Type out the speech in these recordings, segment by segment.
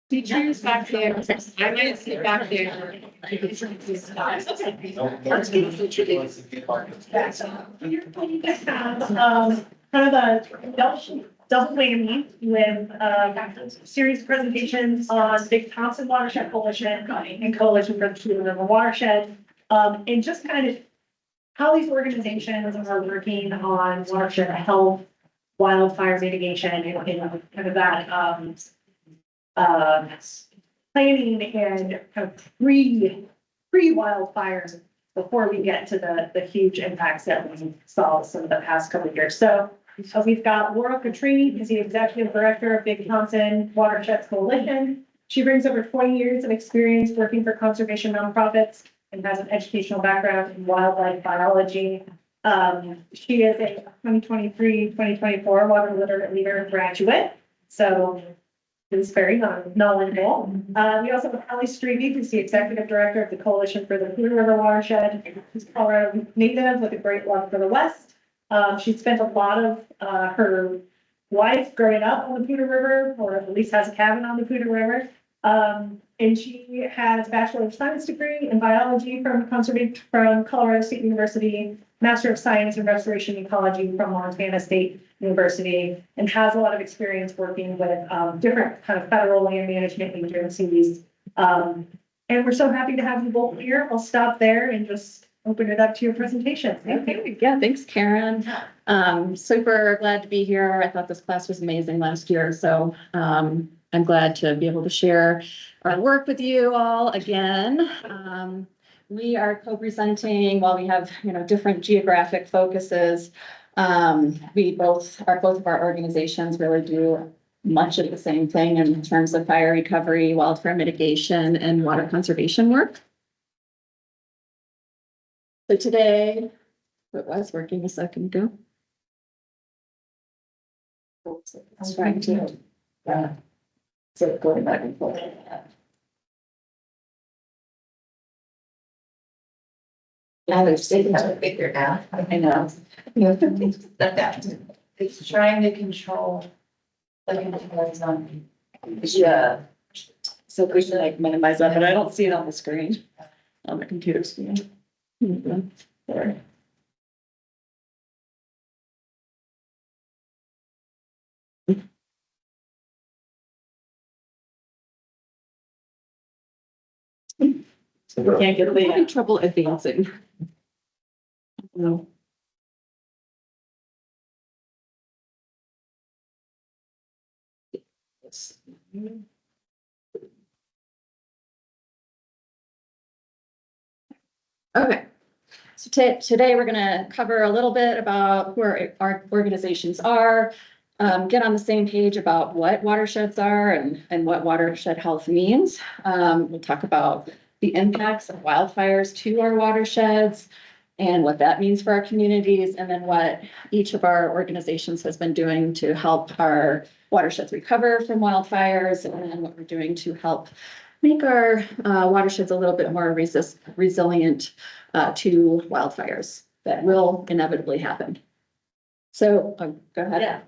Teachers back there, I might sit back there. You're going to have, kind of a double whammy with, a series of presentations on Big Thompson Watershed Coalition and Coalition for the Tudor River Watershed. And just kind of how these organizations are working on watershed health, wildfire mitigation, and kind of that, planning and kind of pre-wildfires before we get to the huge impacts that we saw some of the past couple of years. So we've got Laura Catrini, who's the executive director of Big Thompson Watershed Coalition. She brings over 20 years of experience working for conservation nonprofits and has an educational background in wildlife biology. She is a 2023-2024 Water Literate Leader graduate. So is very knowledgeable. We also have Kelly Strebe, who's the executive director of the Coalition for the Tudor River Watershed. She's a Colorado native with a great love for the West. She spent a lot of her life growing up on the Tudor River, or at least has a cabin on the Tudor River. And she has a Bachelor of Science degree in biology from Colorado State University, Master of Science in Restoration Ecology from Montana State University, and has a lot of experience working with different kind of federal land management agencies. And we're so happy to have you both here. I'll stop there and just open it up to your presentation. Okay, yeah, thanks, Karen. Super glad to be here. I thought this class was amazing last year, so I'm glad to be able to share our work with you all again. We are co-presenting while we have, different geographic focuses. Both of our organizations really do much of the same thing in terms of fire recovery, wildfire mitigation, and water conservation work. So today, it was working a second ago. It's trying to, so going back and forth. Now they're saying how to figure it out. I know. It's trying to control the controls on. Yeah. So we should minimize that, but I don't see it on the screen, on the computer screen. There. So we can't get the trouble advancing. No. Okay, so today we're going to cover a little bit about where our organizations are, get on the same page about what watersheds are and what watershed health means. We'll talk about the impacts of wildfires to our watersheds and what that means for our communities, and then what each of our organizations has been doing to help our watersheds recover from wildfires, and then what we're doing to help make our watersheds a little bit more resilient to wildfires that will inevitably happen. So go ahead. Yeah.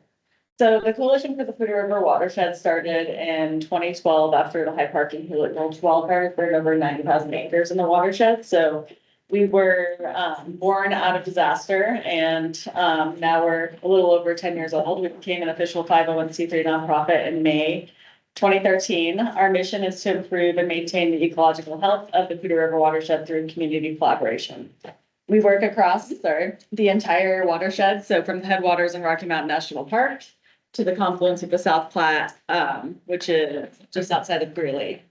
So the Coalition for the Tudor River Watershed started in 2012 after the High Park and Hewlett Gulch wildfires burned over 90,000 acres in the watershed. So we were born out of disaster, and now we're a little over 10 years old. We became an official 501c3 nonprofit in May 2013. Our mission is to improve and maintain the ecological health of the Tudor River watershed through community collaboration. We work across the entire watershed, so from the headwaters in Rocky Mountain National Park to the confluence of the South Platte, which is just outside of Greeley.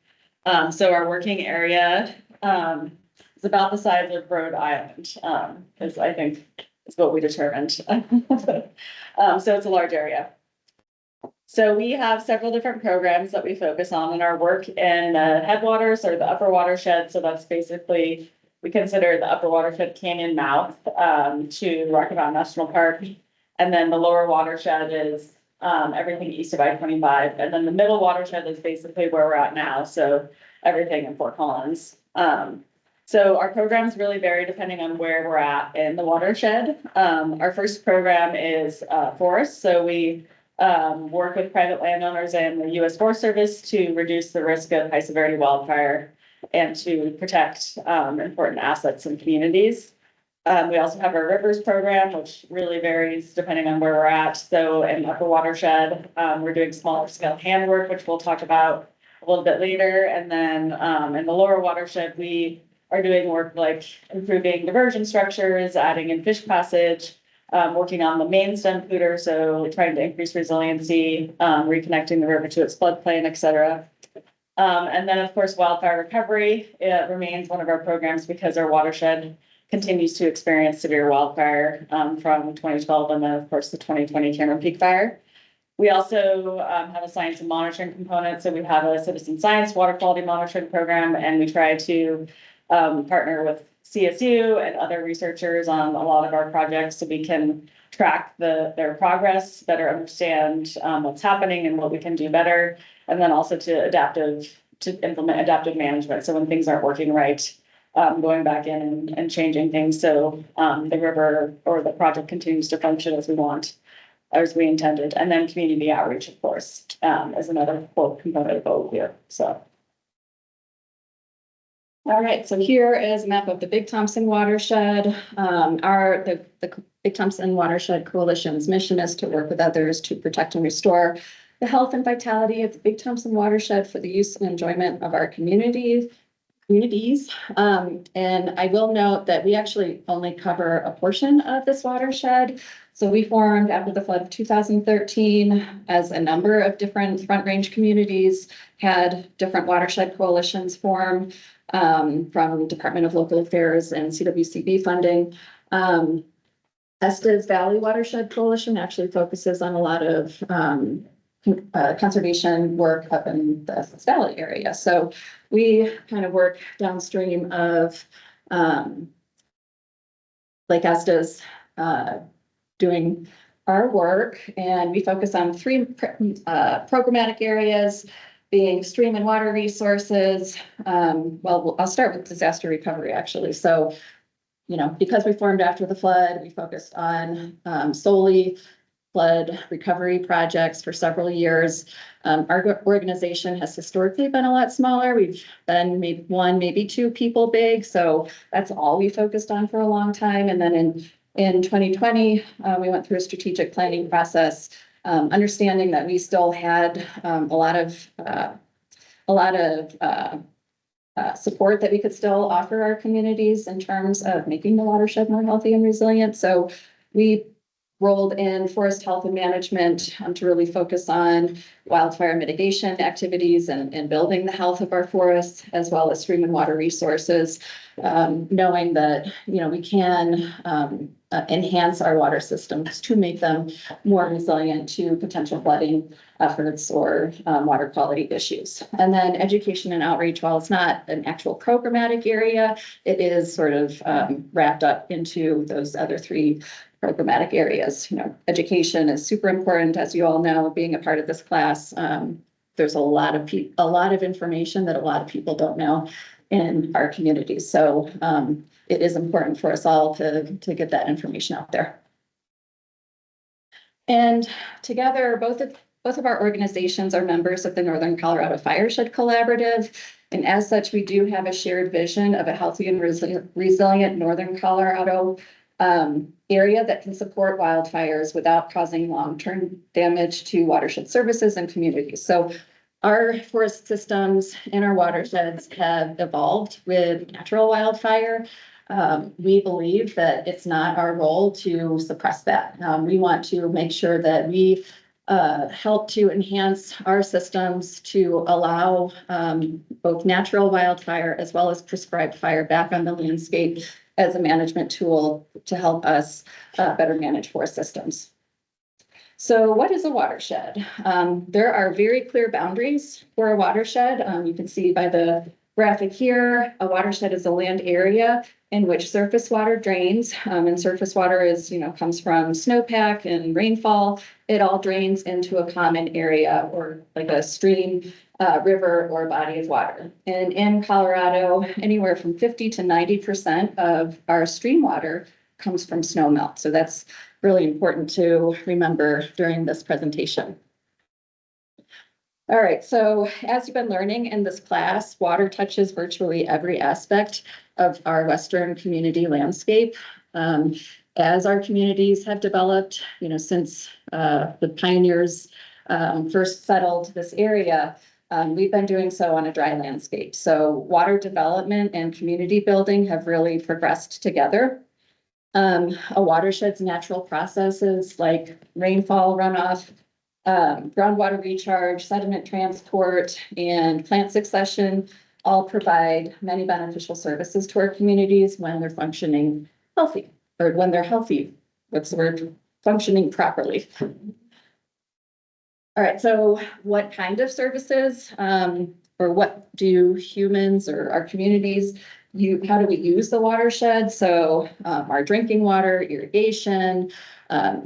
So our working area is about the size of Rhode Island, is I think is what we determined. So it's a large area. So we have several different programs that we focus on in our work in the headwaters or the upper watershed. So that's basically, we consider the upper watershed canyon mouth to Rocky Mountain National Park. And then the lower watershed is everything east of I-25. And then the middle watershed is basically where we're at now. So everything in Fort Collins. So our programs really vary depending on where we're at in the watershed. Our first program is forests. So we work with private landowners and the US Forest Service to reduce the risk of high severity wildfire and to protect, important assets and communities. We also have our rivers program, which really varies depending on where we're at. So in the upper watershed, we're doing smaller scale handwork, which we'll talk about a little bit later. And then, in the lower watershed, we are doing work like improving diversion structures, adding in fish passage, working on the main stem polluter, so trying to increase resiliency, reconnecting the river to its floodplain, et cetera. And then, of course, wildfire recovery, it remains one of our programs because our watershed continues to experience severe wildfire, from 2012 and then, of course, the 2020 Cameron Peak Fire. We also, have a science and monitoring component, so we have a citizen science water quality monitoring program, and we try to partner with CSU and other researchers on a lot of our projects so we can track their progress, better understand what's happening and what we can do better, and then also to implement adaptive management. So when things aren't working right, going back in and changing things so the river or the project continues to function as we want, as we intended. And then community outreach, of course, is another core component of what we do. So. All right, so here is a map of the Big Thompson watershed. The Big Thompson Watershed Coalition's mission is to work with others to protect and restore the health and vitality of the Big Thompson watershed for the use and enjoyment of our communities. And I will note that we actually only cover a portion of this watershed. So we formed after the flood of 2013 as a number of different Front Range communities had different watershed coalitions form from Department of Local Affairs and CWCB funding. Estes Valley Watershed Coalition actually focuses on a lot of conservation work up in the Estes Valley area. So we kind of work downstream of Lake Estes doing our work, and we focus on three programmatic areas, being stream and water resources. Well, I'll start with disaster recovery, actually. So, because we formed after the flood, we focused on solely flood recovery projects for several years. Our organization has historically been a lot smaller. We've been maybe one, maybe two people big. So that's all we focused on for a long time. And then in 2020, we went through a strategic planning process, understanding that we still had a lot of support that we could still offer our communities in terms of making the watershed more healthy and resilient. So we rolled in forest health and management to really focus on wildfire mitigation activities and building the health of our forests, as well as stream and water resources, knowing that, we can enhance our water systems to make them more resilient to potential flooding efforts or water quality issues. And then education and outreach, while it's not an actual programmatic area, it is sort of wrapped up into those other three programmatic areas. Education is super important, as you all know, being a part of this class. There's a lot of information that a lot of people don't know in our communities. So it is important for us all to get that information out there. And together, both of our organizations are members of the Northern Colorado Fireshed Collaborative. And as such, we do have a shared vision of a healthy and resilient Northern Colorado area that can support wildfires without causing long-term damage to watershed services and communities. So our forest systems and our watersheds have evolved with natural wildfire. We believe that it's not our role to suppress that. We want to make sure that we help to enhance our systems to allow both natural wildfire as well as prescribed fire back on the landscape as a management tool to help us better manage forest systems. So what is a watershed? There are very clear boundaries for a watershed. You can see by the graphic here, a watershed is a land area in which surface water drains, and surface water is, comes from snowpack and rainfall. It all drains into a common area or like a stream, river, or body of water. And in Colorado, anywhere from 50 to 90% of our stream water comes from snow melt. So that's really important to remember during this presentation. All right, so as you've been learning in this class, water touches virtually every aspect of our Western community landscape. As our communities have developed, since the pioneers first settled this area, we've been doing so on a dry landscape. So water development and community building have really progressed together. A watershed's natural processes like rainfall runoff, groundwater recharge, sediment transport, and plant succession all provide many beneficial services to our communities when they're functioning healthy, or when they're healthy, what's the word, functioning properly. All right, so what kind of services, or what do humans or our communities how do we use the watershed? So our drinking water, irrigation,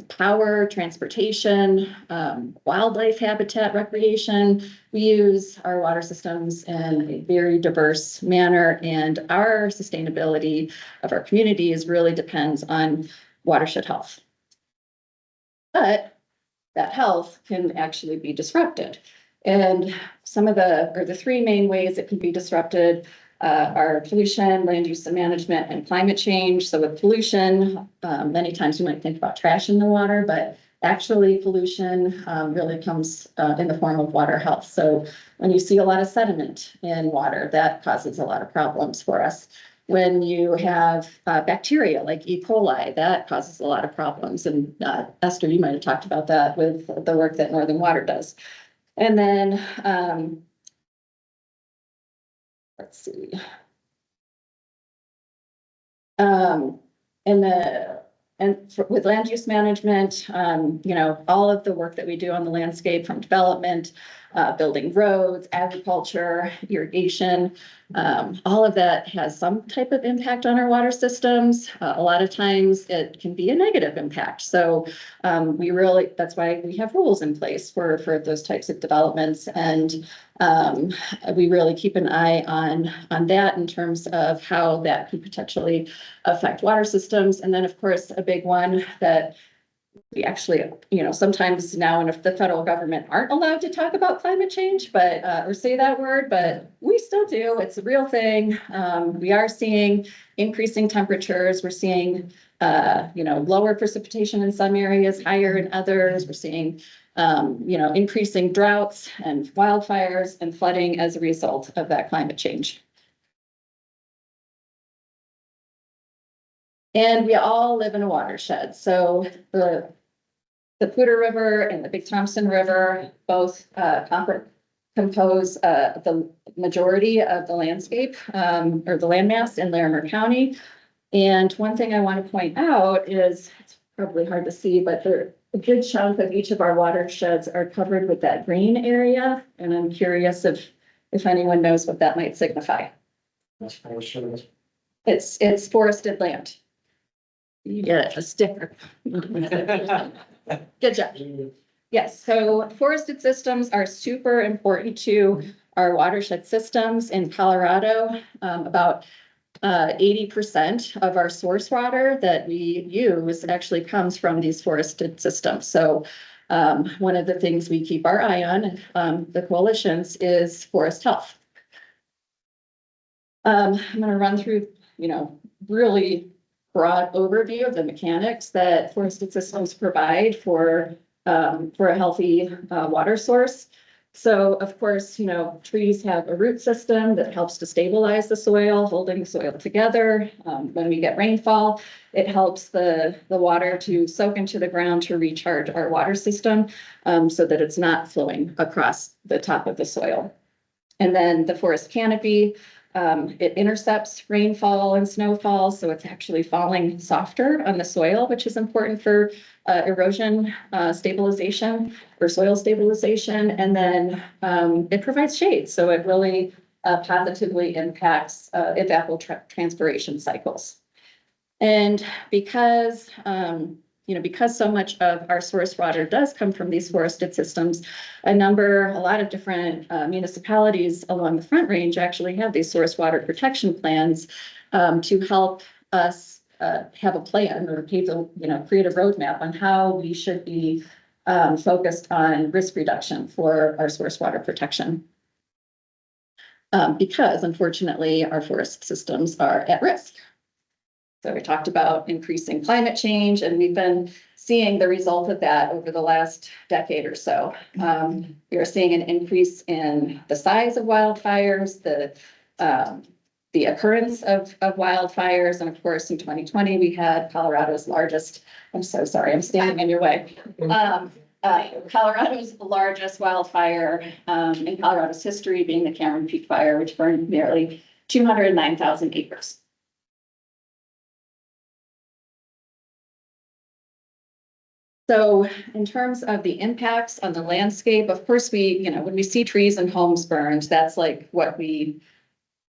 power, transportation, wildlife habitat, recreation. We use our water systems in a very diverse manner, and our sustainability of our communities really depends on watershed health. But that health can actually be disrupted. And the three main ways it can be disrupted are pollution, land use and management, and climate change. So with pollution, many times you might think about trash in the water, but actually pollution really comes in the form of water health. So when you see a lot of sediment in water, that causes a lot of problems for us. When you have bacteria like E. coli, that causes a lot of problems. And Esther, you might have talked about that with the work that Northern Water does. And then, let's see. With land use management, all of the work that we do on the landscape, from development, building roads, agriculture, irrigation, all of that has some type of impact on our water systems. A lot of times it can be a negative impact. So that's why we have rules in place for those types of developments. And we really keep an eye on that in terms of how that could potentially affect water systems. And then, of course, a big one that we actually, sometimes now, and if the federal government aren't allowed to talk about climate change, but or say that word, but we still do. It's a real thing. We are seeing increasing temperatures. We're seeing, lower precipitation in some areas, higher in others. We're seeing, increasing droughts and wildfires and flooding as a result of that climate change. And we all live in a watershed. So the Poudre River and the Big Thompson River both compose the majority of the landscape or the landmass in Larimer County. And one thing I want to point out is, it's probably hard to see, but a good chunk of each of our watersheds are covered with that green area. And I'm curious if anyone knows what that might signify. That's forested. It's forested land. You get a sticker. Good job. Yes, so forested systems are super important to our watershed systems in Colorado. About 80% of our source water that we use actually comes from these forested systems. So one of the things we keep our eye on, the coalitions, is forest health. I'm going to run through, really broad overview of the mechanics that forested systems provide for a healthy water source. So of course, trees have a root system that helps to stabilize the soil, holding the soil together. When we get rainfall, it helps the water to soak into the ground to recharge our water system so that it's not flowing across the top of the soil. And then the forest canopy, it intercepts rainfall and snowfall, so it's actually falling softer on the soil, which is important for erosion stabilization or soil stabilization. And then it provides shade, so it really positively impacts evapotranspiration cycles. And because so much of our source water does come from these forested systems, a lot of different municipalities along the Front Range actually have these source water protection plans to help us have a plan or create a roadmap on how we should be focused on risk reduction for our source water protection. Because unfortunately, our forest systems are at risk. So we talked about increasing climate change, and we've been seeing the result of that over the last decade or so. We are seeing an increase in the size of wildfires, the occurrence of wildfires, and of course, in 2020, we had Colorado's largest, I'm so sorry, I'm standing in your way. Colorado's largest wildfire in Colorado's history being the Cameron Peak Fire, which burned nearly 209,000 acres. So in terms of the impacts on the landscape, of course, when we see trees and homes burned, that's like what we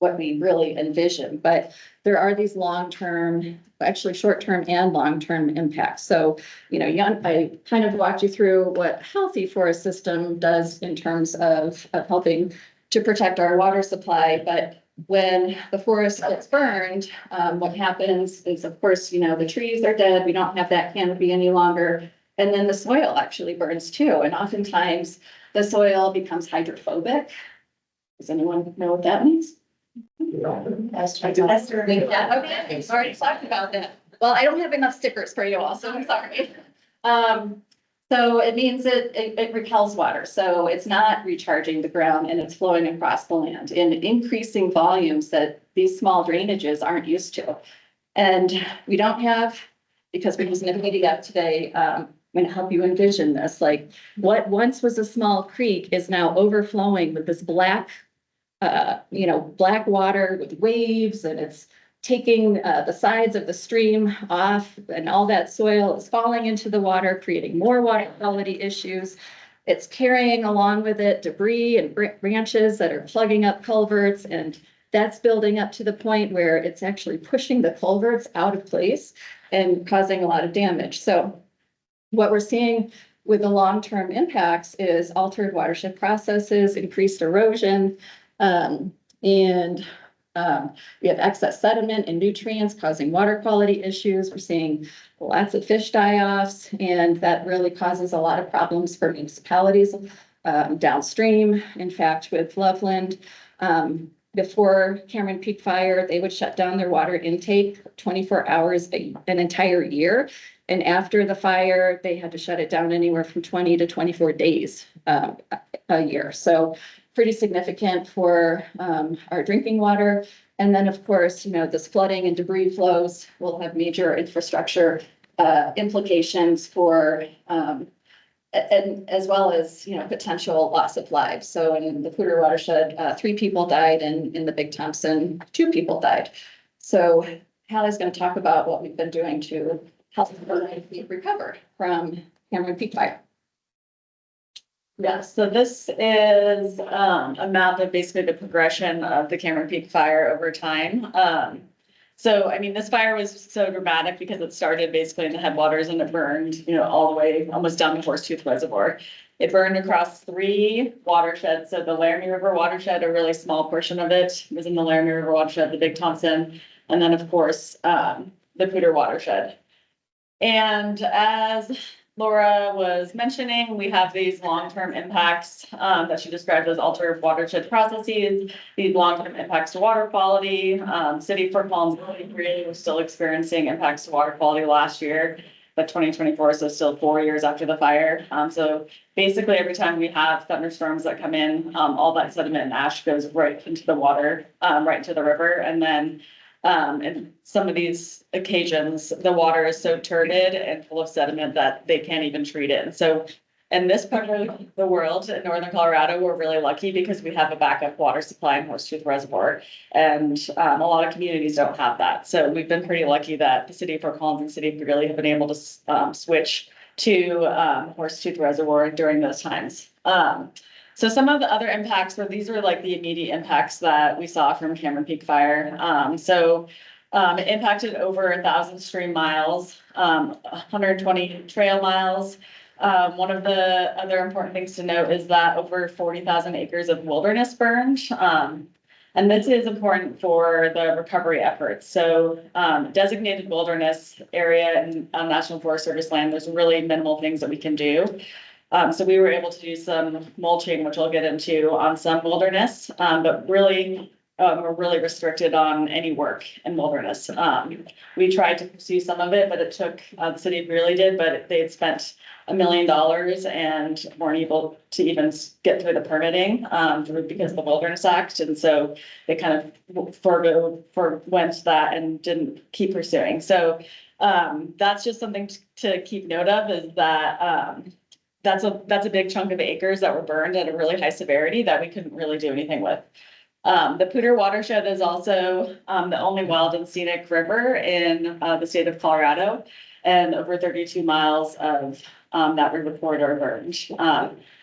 really envision. But there are these long-term, actually short-term and long-term impacts. So, I kind of walked you through what a healthy forest system does in terms of helping to protect our water supply. But when the forest gets burned, what happens is, of course, the trees are dead. We don't have that canopy any longer. And then the soil actually burns too. And oftentimes the soil becomes hydrophobic. Does anyone know what that means? Esther. Yeah, okay, we've already talked about that. Well, I don't have enough stickers for you all, so I'm sorry. So it means it repels water, so it's not recharging the ground and it's flowing across the land in increasing volumes that these small drainages aren't used to. And we don't have, because we're using a PDF today, I'm going to help you envision this, like what once was a small creek is now overflowing with this black water with waves, and it's taking the sides of the stream off, and all that soil is falling into the water, creating more water quality issues. It's carrying along with it debris and branches that are plugging up culverts, and that's building up to the point where it's actually pushing the culverts out of place and causing a lot of damage. So what we're seeing with the long-term impacts is altered watershed processes, increased erosion, and we have excess sediment and nutrients causing water quality issues. We're seeing lots of fish die-offs, and that really causes a lot of problems for municipalities downstream. In fact, with Loveland, before Cameron Peak Fire, they would shut down their water intake 24 hours an entire year. And after the fire, they had to shut it down anywhere from 20 to 24 days a year. So pretty significant for our drinking water. And then, of course, this flooding and debris flows will have major infrastructure implications for, and as well as, potential loss of lives. So in the Poudre watershed, 3 people died, and in the Big Thompson, 2 people died. So Hallie's going to talk about what we've been doing to help be recovered from Cameron Peak Fire. Yeah, so this is a map of basically the progression of the Cameron Peak Fire over time. So, I mean, this fire was so dramatic because it started basically in the headwaters and it burned, all the way almost down to Horsetooth Reservoir. It burned across 3 watersheds. So the Laramie River watershed, a really small portion of it was in the Laramie River watershed, the Big Thompson, and then of course, the Poudre watershed. And as Laura was mentioning, we have these long-term impacts that she described as altered watershed processes, these long-term impacts to water quality. City of Fort Collins really was still experiencing impacts to water quality last year, but 2024, so still 4 years after the fire. So basically every time we have thunderstorms that come in, all that sediment and ash goes right into the water, right into the river. And then in some of these occasions, the water is so turbid and full of sediment that they can't even treat it. And so in this part of the world, in northern Colorado, we're really lucky because we have a backup water supply in Horsetooth Reservoir. And a lot of communities don't have that. So we've been pretty lucky that the city of Fort Collins and city of Greeley have been able to switch to Horsetooth Reservoir during those times. So some of the other impacts were, these are like the immediate impacts that we saw from Cameron Peak Fire. It impacted over 1,000 stream miles, 120 trail miles. One of the other important things to note is that over 40,000 acres of wilderness burned. And And this is important for the recovery efforts. So designated wilderness area and National Forest Service land, there's really minimal things that we can do. So we were able to do some mulching, which I'll get into on some wilderness, but really, we're really restricted on any work in wilderness. We tried to pursue some of it, but it took, the city really did, but they had spent $1 million and weren't able to even get through the permitting, because of the Wilderness Act. And so they kind of forwent that and didn't keep pursuing. So, that's just something to keep note of, is that, that's a big chunk of acres that were burned at a really high severity that we couldn't really do anything with. The Poudre watershed is also the only wild and scenic river in the state of Colorado, and over 32 miles of that river corridor burned.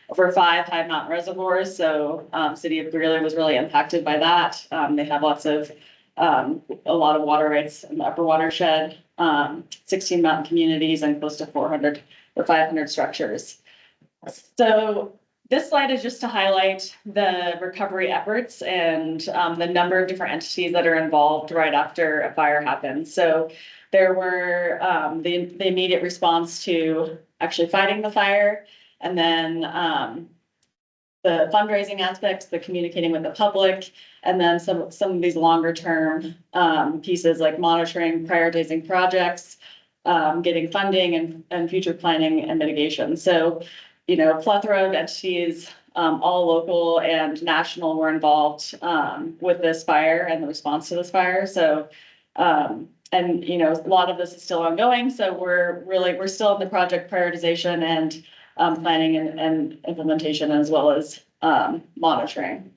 Over 5 high mountain reservoirs, so city of Greeley was really impacted by that. They have a lot of water rights in the upper watershed, 16 mountain communities and close to 400 or 500 structures. So this slide is just to highlight the recovery efforts and the number of different entities that are involved right after a fire happens. So there were the immediate response to actually fighting the fire, and then the fundraising aspects, the communicating with the public, and then some of these longer term pieces like monitoring, prioritizing projects, getting funding and future planning and mitigation. So, a plethora of entities, all local and national, were involved with this fire and the response to this fire. So, and a lot of this is still ongoing. So we're still in the project prioritization and planning and implementation, as well as monitoring.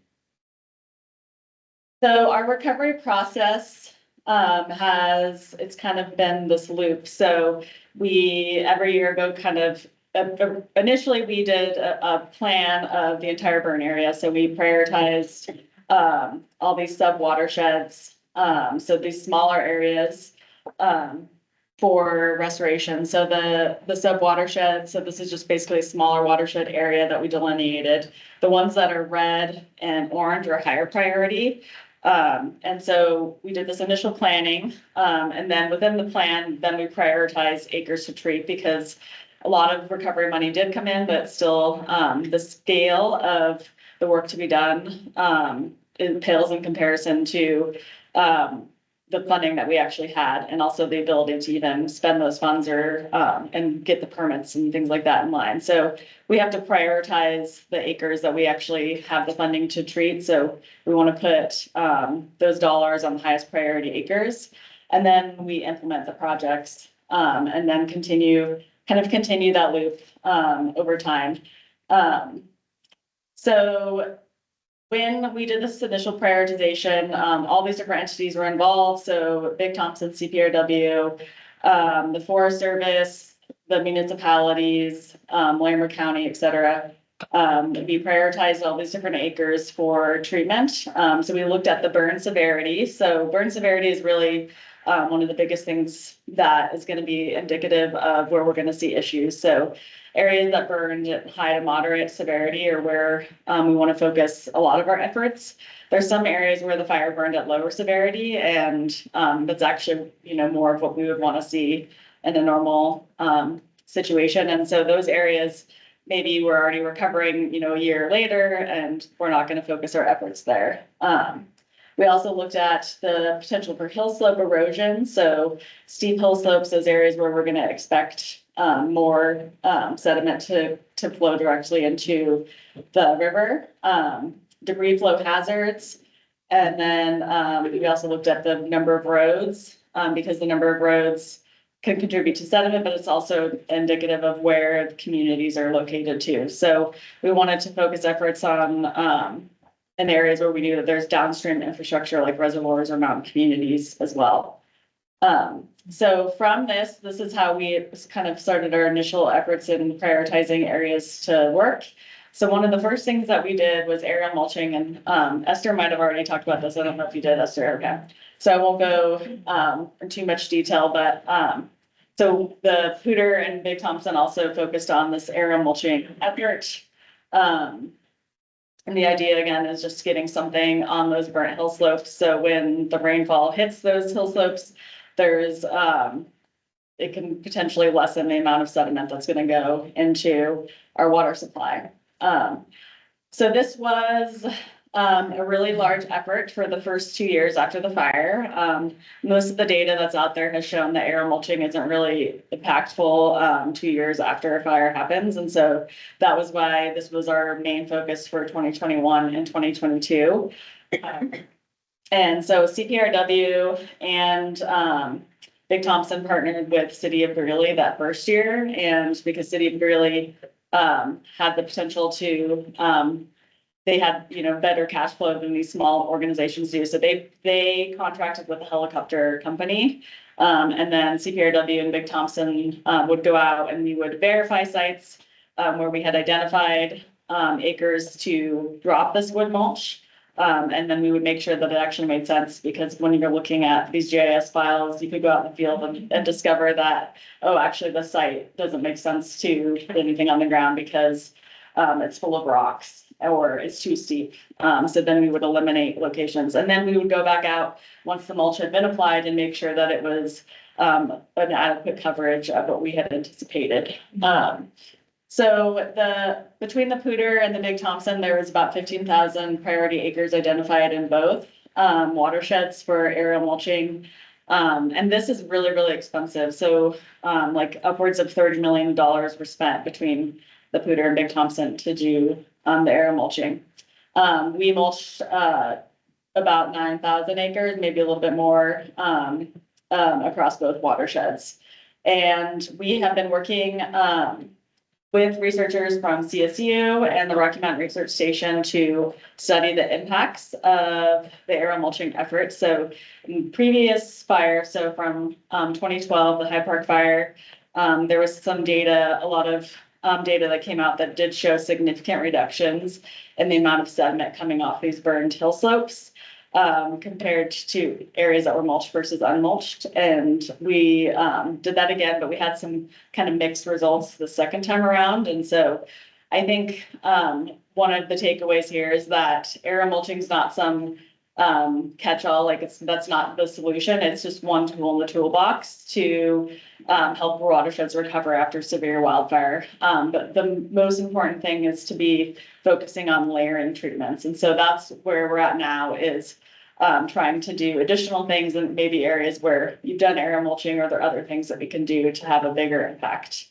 So our recovery process it's kind of been this loop. So we every year go kind of. Initially, we did a plan of the entire burn area. So we prioritized all these sub watersheds. So these smaller areas for restoration. So the sub watershed. So this is just basically a smaller watershed area that we delineated. The ones that are red and orange are higher priority. And so we did this initial planning, and then within the plan, then we prioritized acres to treat, because a lot of recovery money did come in, but still, the scale of the work to be done, it pales in comparison to, the funding that we actually had, and also the ability to even spend those funds or, and get the permits and things like that in line. So we have to prioritize the acres that we actually have the funding to treat. So we want to put, those dollars on the highest priority acres, and then we implement the projects, and then continue that loop over time. So when we did this initial prioritization, all these different entities were involved. So Big Thompson, CPRW, the Forest Service, the municipalities, Larimer County, et cetera. We prioritized all these different acres for treatment. So we looked at the burn severity. So burn severity is really one of the biggest things that is going to be indicative of where we're going to see issues. So areas that burned at high to moderate severity are where we want to focus a lot of our efforts. There's some areas where the fire burned at lower severity, and that's actually, more of what we would want to see in a normal situation. And so those areas, maybe we're already recovering, a year later, and we're not going to focus our efforts there. We also looked at the potential for hill slope erosion. So steep hill slopes, those areas where we're going to expect more sediment to flow directly into the river, debris flow hazards. And then we also looked at the number of roads, because the number of roads can contribute to sediment, but it's also indicative of where the communities are located too. So we wanted to focus efforts on in areas where we knew that there's downstream infrastructure like reservoirs or mountain communities as well. So from this is how we kind of started our initial efforts in prioritizing areas to work. So one of the first things that we did was aerial mulching, and Esther might have already talked about this. I don't know if you did, Esther. Okay. So I won't go in too much detail, but so the Poudre and Big Thompson also focused on this aerial mulching effort. And the idea again is just getting something on those burnt hill slopes. So when the rainfall hits those hill slopes, there's, it can potentially lessen the amount of sediment that's gonna go into our water supply. So this was a really large effort for the first 2 years after the fire. Most of the data that's out there has shown that air mulching isn't really impactful 2 years after a fire happens. And so that was why this was our main focus for 2021 and 2022. And so CPRW and Big Thompson partnered with City of Greeley that first year, and because City of Greeley had the potential to they had, you know, better cash flow than these small organizations do. So they contracted with a helicopter company. And then CPRW and Big Thompson would go out and we would verify sites where we had identified acres to drop this wood mulch. And then we would make sure that it actually made sense, because when you're looking at these GIS files, you could go out in the field and discover that, oh, actually the site doesn't make sense to put anything on the ground because it's full of rocks or it's too steep. So then we would eliminate locations, and then we would go back out once the mulch had been applied and make sure that it was an adequate coverage of what we had anticipated. So between the Pooter and the Big Thompson, there was about 15,000 priority acres identified in both watersheds for aerial mulching. And this is really, really expensive. So like upwards of $30 million were spent between the Pooter and Big Thompson to do the aerial mulching. We mulched about 9,000 acres, maybe a little bit more across both watersheds. And we have been working with researchers from CSU and the Rocky Mountain Research Station to study the impacts of the aerial mulching effort. So in previous fire, so from 2012, the High Park fire, there was some data, a lot of data that came out that did show significant reductions in the amount of sediment coming off these burned hill slopes compared to areas that were mulched versus unmulched. And we did that again, but we had some kind of mixed results the second time around. And so I think one of the takeaways here is that aerial mulching is not some catch-all, like that's not the solution. It's just one tool in the toolbox to help watersheds recover after severe wildfire. But the most important thing is to be focusing on layering treatments. And so that's where we're at now, is trying to do additional things in maybe areas where you've done aerial mulching, or there are other things that we can do to have a bigger impact.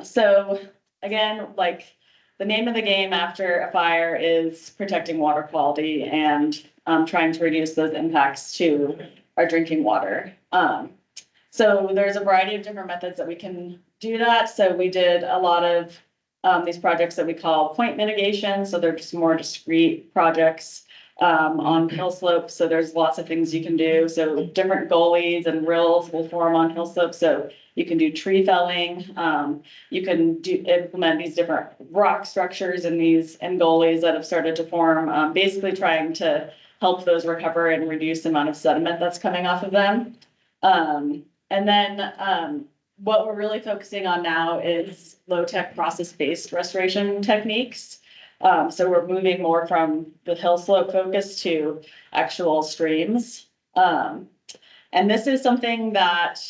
So again, like, the name of the game after a fire is protecting water quality and trying to reduce those impacts to our drinking water. So there's a variety of different methods that we can do that. So we did a lot of these projects that we call point mitigation. So they're just more discrete projects on hill slopes. So there's lots of things you can do. So different gullies and rills will form on hill slopes. So you can do tree felling. You can implement these different rock structures and gullies that have started to form, basically trying to help those recover and reduce the amount of sediment that's coming off of them. And then what we're really focusing on now is low-tech process-based restoration techniques. So we're moving more from the hill slope focus to actual streams. And this is something that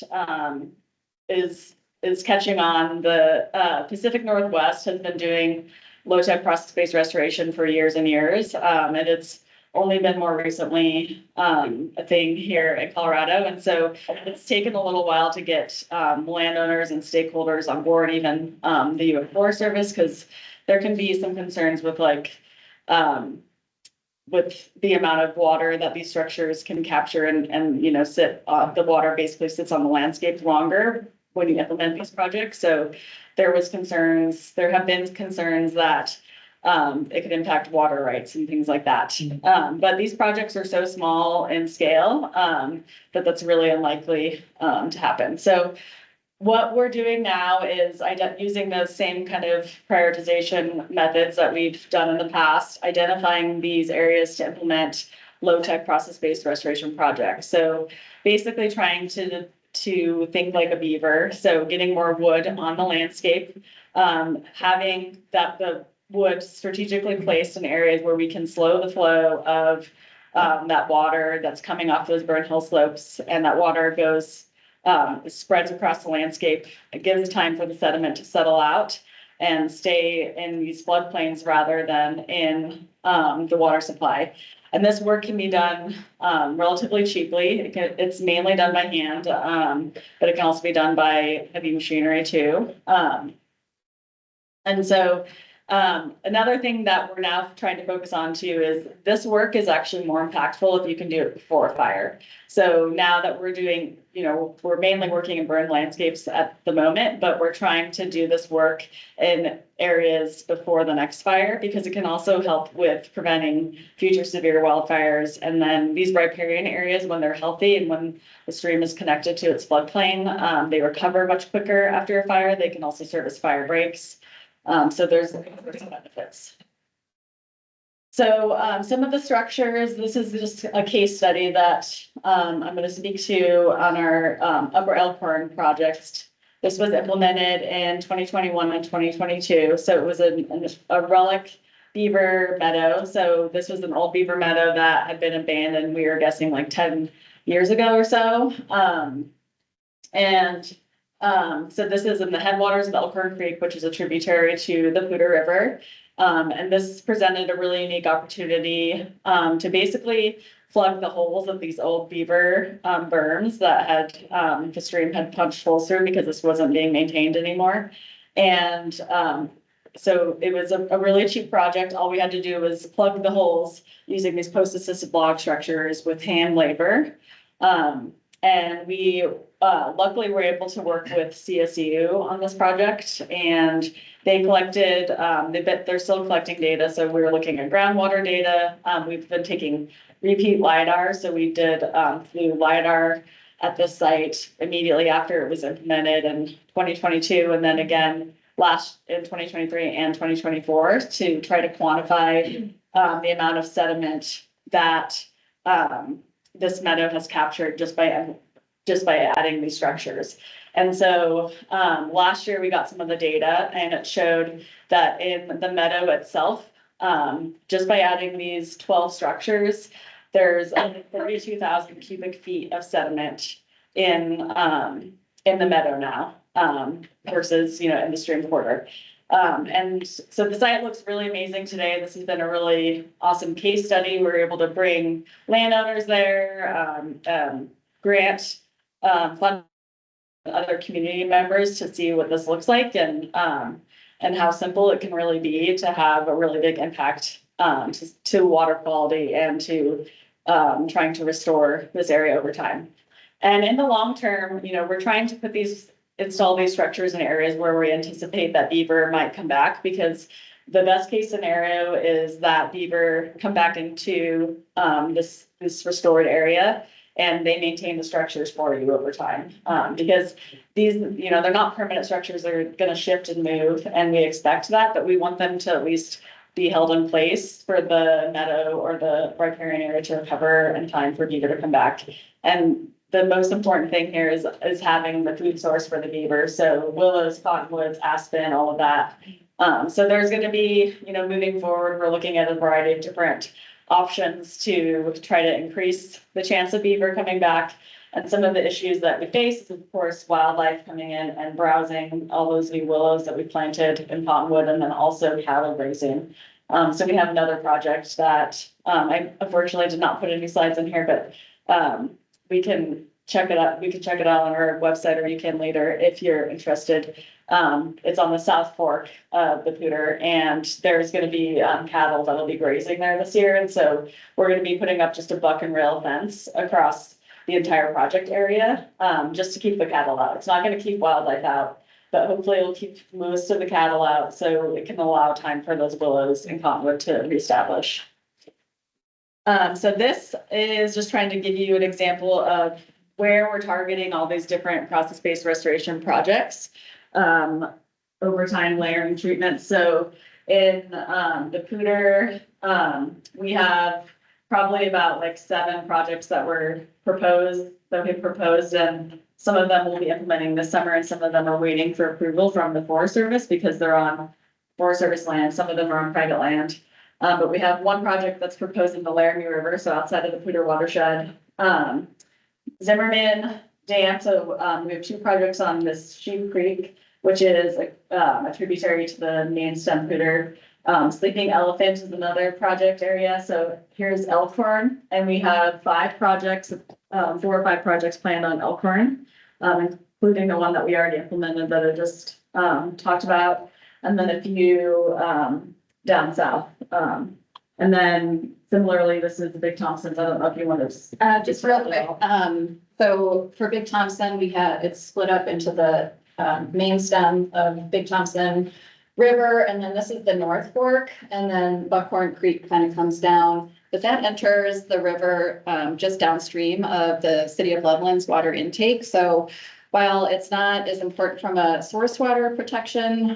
is catching on. The Pacific Northwest has been doing low-tech process-based restoration for years and years. And it's only been more recently a thing here in Colorado. And so it's taken a little while to get landowners and stakeholders on board, even the U.S. Forest Service, because there can be some concerns with with the amount of water that these structures can capture and you know, the water basically sits on the landscape longer when you implement these projects. So there have been concerns that it could impact water rights and things like that. But these projects are so small in scale that that's really unlikely to happen. So what we're doing now is using those same kind of prioritization methods that we've done in the past, identifying these areas to implement low-tech process-based restoration projects. So basically trying to think like a beaver, so getting more wood on the landscape, having the wood strategically placed in areas where we can slow the flow of that water that's coming off those burn hill slopes, and that water goes, spreads across the landscape. It gives time for the sediment to settle out and stay in these floodplains rather than in the water supply. And this work can be done relatively cheaply. It's mainly done by hand, but it can also be done by heavy machinery too. And so another thing that we're now trying to focus on too is this work is actually more impactful if you can do it before a fire. So now that we're doing, we're mainly working in burn landscapes at the moment, but we're trying to do this work in areas before the next fire because it can also help with preventing future severe wildfires. And then these riparian areas, when they're healthy and when the stream is connected to its floodplain, they recover much quicker after a fire. They can also serve as fire breaks. So there's some benefits. So some of the structures, this is just a case study that I'm going to speak to on our Upper Elkhorn project. This was implemented in 2021 and 2022. So it was a relic beaver meadow. So this was an old beaver meadow that had been abandoned, we were guessing like 10 years ago or so. So this is in the headwaters of Elkhorn Creek, which is a tributary to the Poudre River. And this presented a really unique opportunity to basically plug the holes of these old beaver berms that had the stream had punched holes through because this wasn't being maintained anymore. And so it was a really cheap project. All we had to do was plug the holes using these post-assisted log structures with hand labor. And we luckily were able to work with CSU on this project, and they collected, they're still collecting data. So we were looking at groundwater data. We've been taking repeat LiDAR. So we did flew LiDAR at this site immediately after it was implemented in 2022. And then again, in 2023 and 2024 to try to quantify the amount of sediment that this meadow has captured just by adding these structures. And so last year we got some of the data, and it showed that in the meadow itself, just by adding these 12 structures, there's 32,000 cubic feet of sediment in the meadow now versus in the stream quarter. And so the site looks really amazing today. This has been a really awesome case study. We were able to bring landowners there, grant fund other community members to see what this looks like and how simple it can really be to have a really big impact to water quality and to trying to restore this area over time. And in the long term, we're trying to install these structures in areas where we anticipate that beaver might come back, because the best case scenario is that beaver come back into this restored area and they maintain the structures for you over time. Because these, they're not permanent structures, they're gonna shift and move, and we expect that, but we want them to at least be held in place for the meadow or the riparian area to recover in time for beaver to come back. And the most important thing here is having the food source for the beaver. So willows, cottonwoods, aspen, all of that. So there's going to be, moving forward, we're looking at a variety of different options to try to increase the chance of beaver coming back. And some of the issues that we face is, of course, wildlife coming in and browsing all those new willows that we planted in cottonwood, and then also cattle grazing. So we have another project that I unfortunately did not put any slides in here, but we can check it out. We can check it out on our website, or you can later if you're interested. It's on the South Fork of the Poudre, and there's going to be cattle that'll be grazing there this year. And so we're going to be putting up just a buck and rail fence across the entire project area, just to keep the cattle out. It's not going to keep wildlife out, but hopefully it'll keep most of the cattle out, so it can allow time for those willows and cottonwood to reestablish. So this is just trying to give you an example of where we're targeting all these different process-based restoration projects, over time layering treatment. So in the Poudre, we have probably about like 7 projects that we proposed, and some of them we'll be implementing this summer, and some of them are waiting for approval from the Forest Service because they're on Forest Service land, some of them are on private land. But we have one project that's proposed in the Laramie River, so outside of the Poudre watershed. Zimmerman Dam, so, we have two projects on this Sheep Creek, which is a tributary to the main stem Poudre. Sleeping Elephant is another project area, so here's Elkhorn, and we have 5 projects, 4 or 5 projects planned on Elkhorn. Including the one that we already implemented that I just, talked about, and then a few, down south. And then similarly, this is the Big Thompsons, I don't know if you want to. Just real quick, so for Big Thompson, it's split up into the, main stem of Big Thompson River, and then this is the North Fork, and then Buckhorn Creek kind of comes down. But that enters the river, just downstream of the city of Loveland's water intake, so while it's not as important from a source water protection,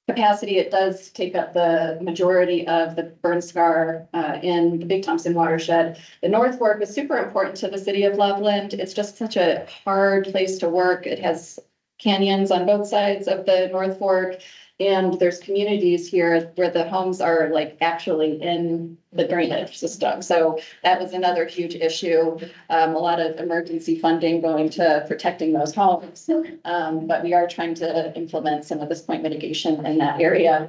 capacity, it does take up the majority of the burn scar in the Big Thompson watershed. The North Fork is super important to the city of Loveland. It's just such a hard place to work. It has canyons on both sides of the North Fork. And there's communities here where the homes are like actually in the drainage system. So that was another huge issue. A lot of emergency funding going to protecting those homes. But we are trying to implement some of this point mitigation in that area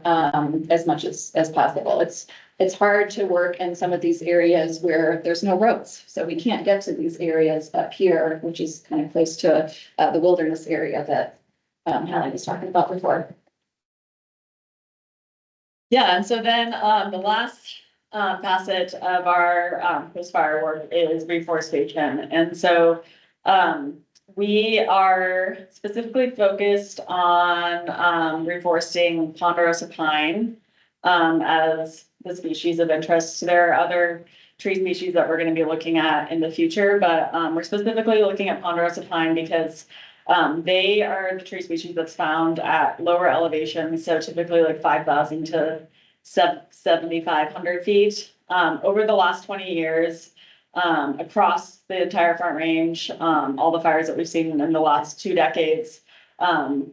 as much as possible. It's hard to work in some of these areas where there's no roads. So we can't get to these areas up here, which is kind of close to the wilderness area that Hallie was talking about before. Yeah, and so then, the last, facet of our, post-fire work is reforestation. And so, we are specifically focused on, reforesting ponderosa pine, as the species of interest. There are other tree species that we're gonna be looking at in the future, but, we're specifically looking at ponderosa pine because they are the tree species that's found at lower elevations, so typically like 5,000 to 7,500 feet. Over the last 20 years, across the entire Front Range, all the fires that we've seen in the last 2 decades,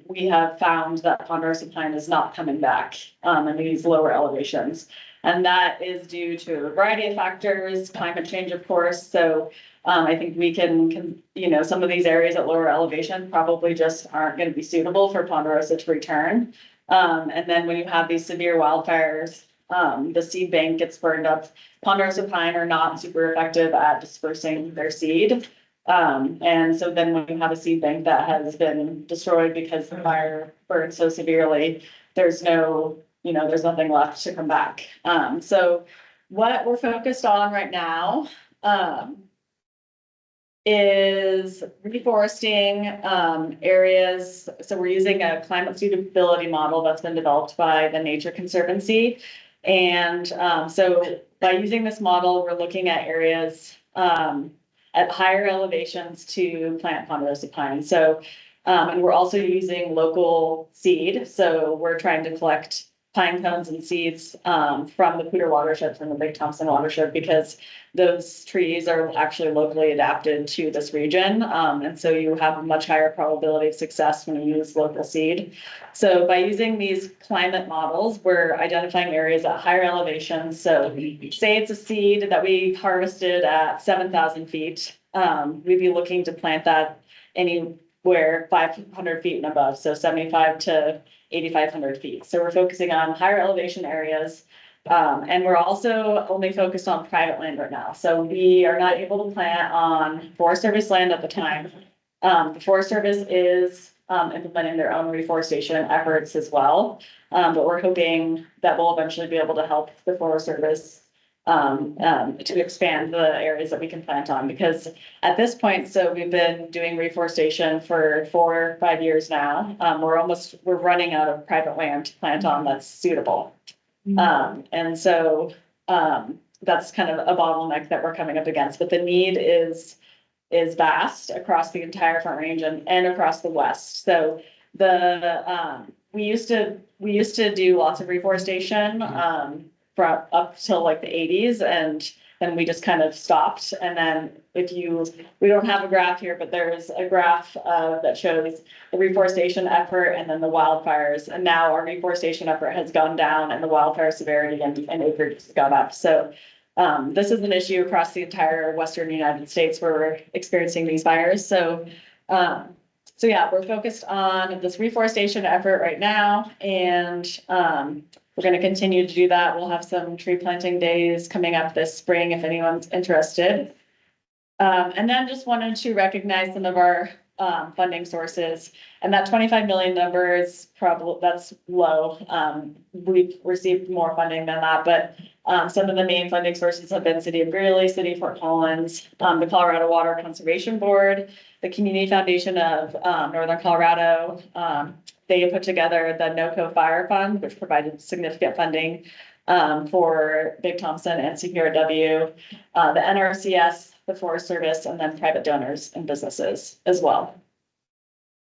we have found that ponderosa pine is not coming back in these lower elevations. And that is due to a variety of factors, climate change, of course. So I think we can, some of these areas at lower elevation probably just aren't going to be suitable for ponderosa to return. And then when you have these severe wildfires, the seed bank gets burned up. Ponderosa pine are not super effective at dispersing their seed. And so then when you have a seed bank that has been destroyed because the fire burned so severely, there's nothing left to come back. So what we're focused on right now, is reforesting areas. So we're using a climate suitability model that's been developed by the Nature Conservancy. And so by using this model, we're looking at areas at higher elevations to plant ponderosa pine. So and we're also using local seed. So we're trying to collect pine cones and seeds from the Poudre watershed, from the Big Thompson watershed, because those trees are actually locally adapted to this region. And so you have a much higher probability of success when you use local seed. So by using these climate models, we're identifying areas at higher elevations. So say it's a seed that we harvested at 7,000 feet. We'd be looking to plant that anywhere 500 feet and above. So 75 to 8,500 feet. So we're focusing on higher elevation areas. And we're also only focused on private land right now. So we are not able to plant on Forest Service land at the time. The Forest Service is implementing their own reforestation efforts as well. But we're hoping that we'll eventually be able to help the Forest Service to expand the areas that we can plant on, because at this point, so we've been doing reforestation for 4 or 5 years now. We're running out of private land to plant on that's suitable. And so that's kind of a bottleneck that we're coming up against, but the need is vast across the entire Front Range and across the West. So we used to do lots of reforestation from up till like the 80s, and then we just kind of stopped. And then we don't have a graph here, but there's a graph that shows the reforestation effort and then the wildfires. And now our reforestation effort has gone down and the wildfire severity and acreage has gone up. So this is an issue across the entire Western United States where we're experiencing these fires. So yeah, we're focused on this reforestation effort right now, and we're going to continue to do that. We'll have some tree planting days coming up this spring if anyone's interested. And then just wanted to recognize some of our funding sources, and that 25 million number is that's low. We've received more funding than that, but some of the main funding sources have been City of Greeley, City of Fort Collins, the Colorado Water Conservation Board, the Community Foundation of Northern Colorado. They put together the NOCO Fire Fund, which provided significant funding for Big Thompson and CPRW, the NRCS, the Forest Service, and then private donors and businesses as well.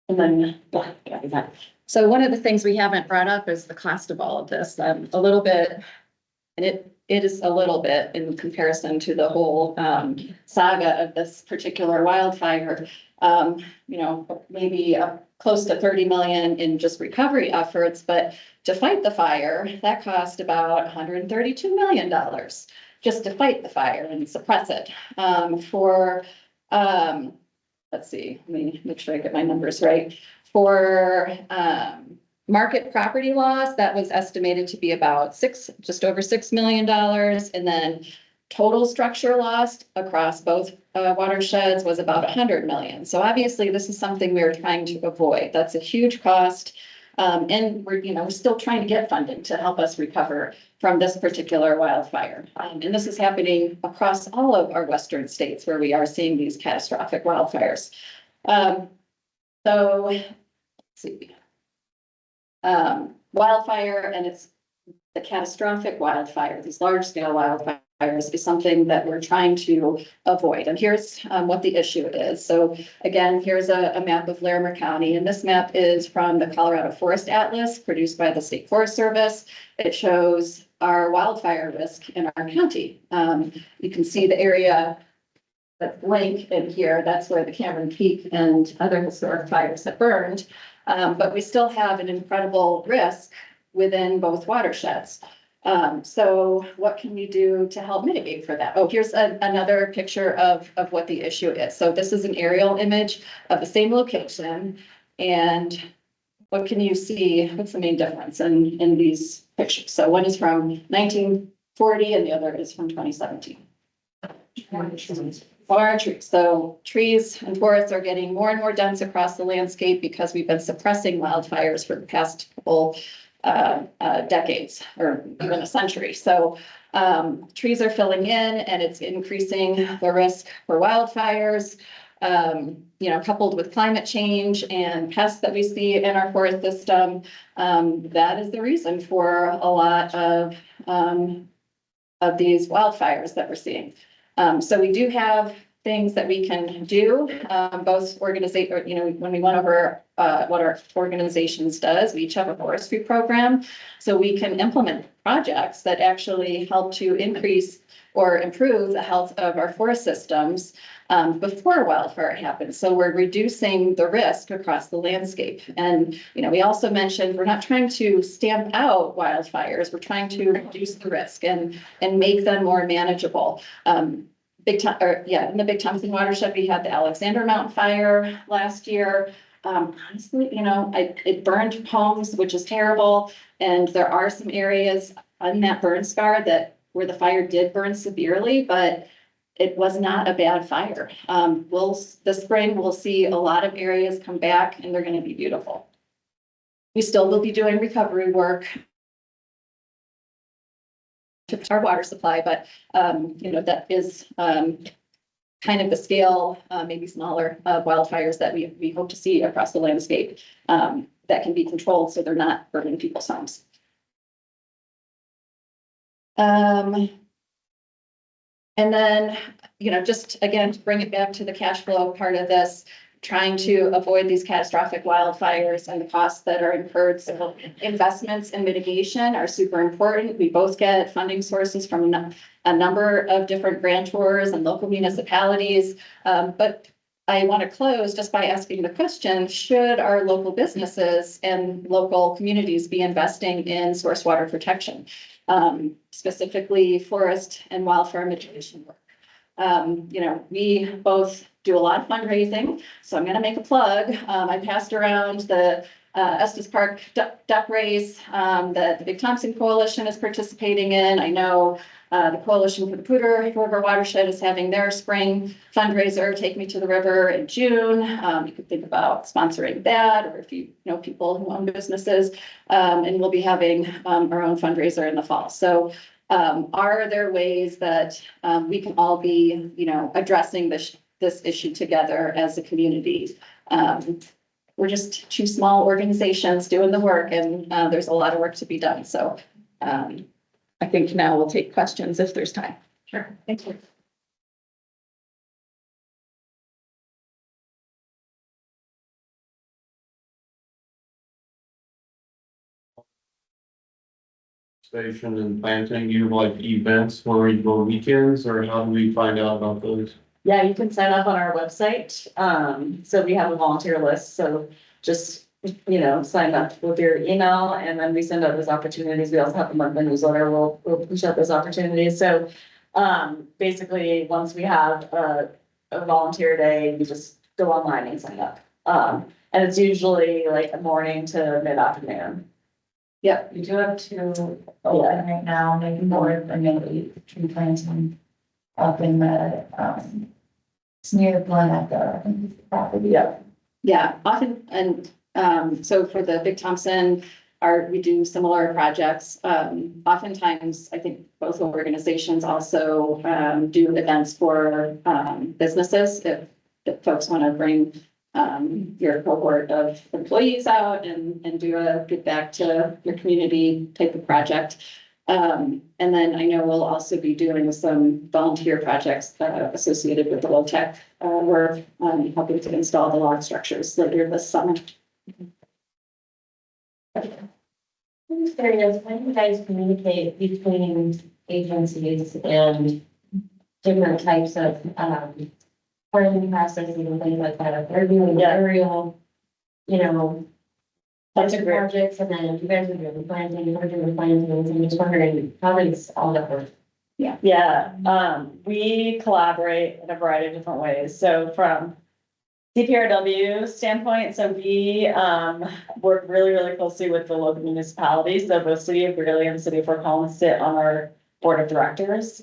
And then, So one of the things we haven't brought up is the cost of all of this, a little bit. And it is a little bit in comparison to the whole saga of this particular wildfire. Maybe close to 30 million in just recovery efforts, but to fight the fire, that cost about $132 million just to fight the fire and suppress it. Let's see, let me make sure I get my numbers right. For market property loss, that was estimated to be about just over $6 million. And then total structure lost across both watersheds was about 100 million. So obviously this is something we are trying to avoid. That's a huge cost. And we're still trying to get funding to help us recover from this particular wildfire. And this is happening across all of our Western states where we are seeing these catastrophic wildfires. So let's see. Wildfire, and it's the catastrophic wildfire, these large scale wildfires is something that we're trying to avoid. And here's what the issue is. So again, here's a map of Larimer County, and this map is from the Colorado Forest Atlas produced by the State Forest Service. It shows our wildfire risk in our county. You can see the area that's blank in here. That's where the Cameron Peak and other historic fires have burned. But we still have an incredible risk within both watersheds. So what can we do to help mitigate for that? Oh, here's another picture of what the issue is. So this is an aerial image of the same location. And what can you see? What's the main difference in these pictures? So one is from 1940 and the other is from 2017. More trees. So trees and forests are getting more and more dense across the landscape because we've been suppressing wildfires for the past couple decades or even a century. So trees are filling in and it's increasing the risk for wildfires. Coupled with climate change and pests that we see in our forest system, that is the reason for a lot of these wildfires that we're seeing. So we do have things that we can do, both organizations, when we went over what our organizations does, we each have a forestry program. So we can implement projects that actually help to increase or improve the health of our forest systems before wildfire happens. So we're reducing the risk across the landscape. And, we also mentioned we're not trying to stamp out wildfires. We're trying to reduce the risk and make them more manageable. In the Big Thompson watershed, we had the Alexander Mountain fire last year. Honestly, it burned homes, which is terrible. And there are some areas on that burn scar where the fire did burn severely, but it was not a bad fire. This spring, we'll see a lot of areas come back and they're going to be beautiful. We still will be doing recovery work to our water supply, but that is kind of the scale, maybe smaller wildfires that we hope to see across the landscape that can be controlled so they're not burning people's homes. And then, just again, to bring it back to the cash flow part of this, trying to avoid these catastrophic wildfires and the costs that are incurred. So investments in mitigation are super important. We both get funding sources from a number of different grantors and local municipalities. But I want to close just by asking the question, should our local businesses and local communities be investing in source water protection? Specifically forest and wildfire mitigation work. We both do a lot of fundraising, so I'm going to make a plug. I passed around the Estes Park duck race that the Big Thompson Coalition is participating in. I know the Coalition for the Poudre River Watershed is having their spring fundraiser, Take Me to the River, in June. You could think about sponsoring that, or if you know people who own businesses, and we'll be having our own fundraiser in the fall. So are there ways that we can all be, addressing this issue together as a community? We're just two small organizations doing the work, and there's a lot of work to be done. So I think now we'll take questions if there's time. Sure, thank you. Station and planting, you have like events where you go weekends, or how do we find out about those? Yeah, you can sign up on our website. So we have a volunteer list, so just, sign up with your email and then we send out those opportunities. We also have a monthly newsletter. We'll push out those opportunities. So, basically, once we have a volunteer day, you just go online and sign up. And it's usually like a morning to mid-afternoon. Yep. We do have two open right now, maybe more, and maybe tree planting up in the, it's near the one at the property. Yeah. Yeah, often, and so for the Big Thompson, we do similar projects. Oftentimes, I think both organizations also do events for businesses. If folks want to bring your cohort of employees out and do a give back to your community type of project. And then I know we'll also be doing some volunteer projects associated with the low tech. We're helping to install the log structures later this summer. I'm curious, when you guys communicate between agencies and different types of, planning processes and things like that, if they're doing Yeah. aerial, That's a budget great, projects, and then you guys are doing planting, you're doing plantings, I'm just wondering, how does all that work? yeah, we collaborate in a variety of different ways. So from CPRW standpoint, so we work really, really closely with the local municipalities. So both City of Greeley and City of Fort Collins sit on our board of directors.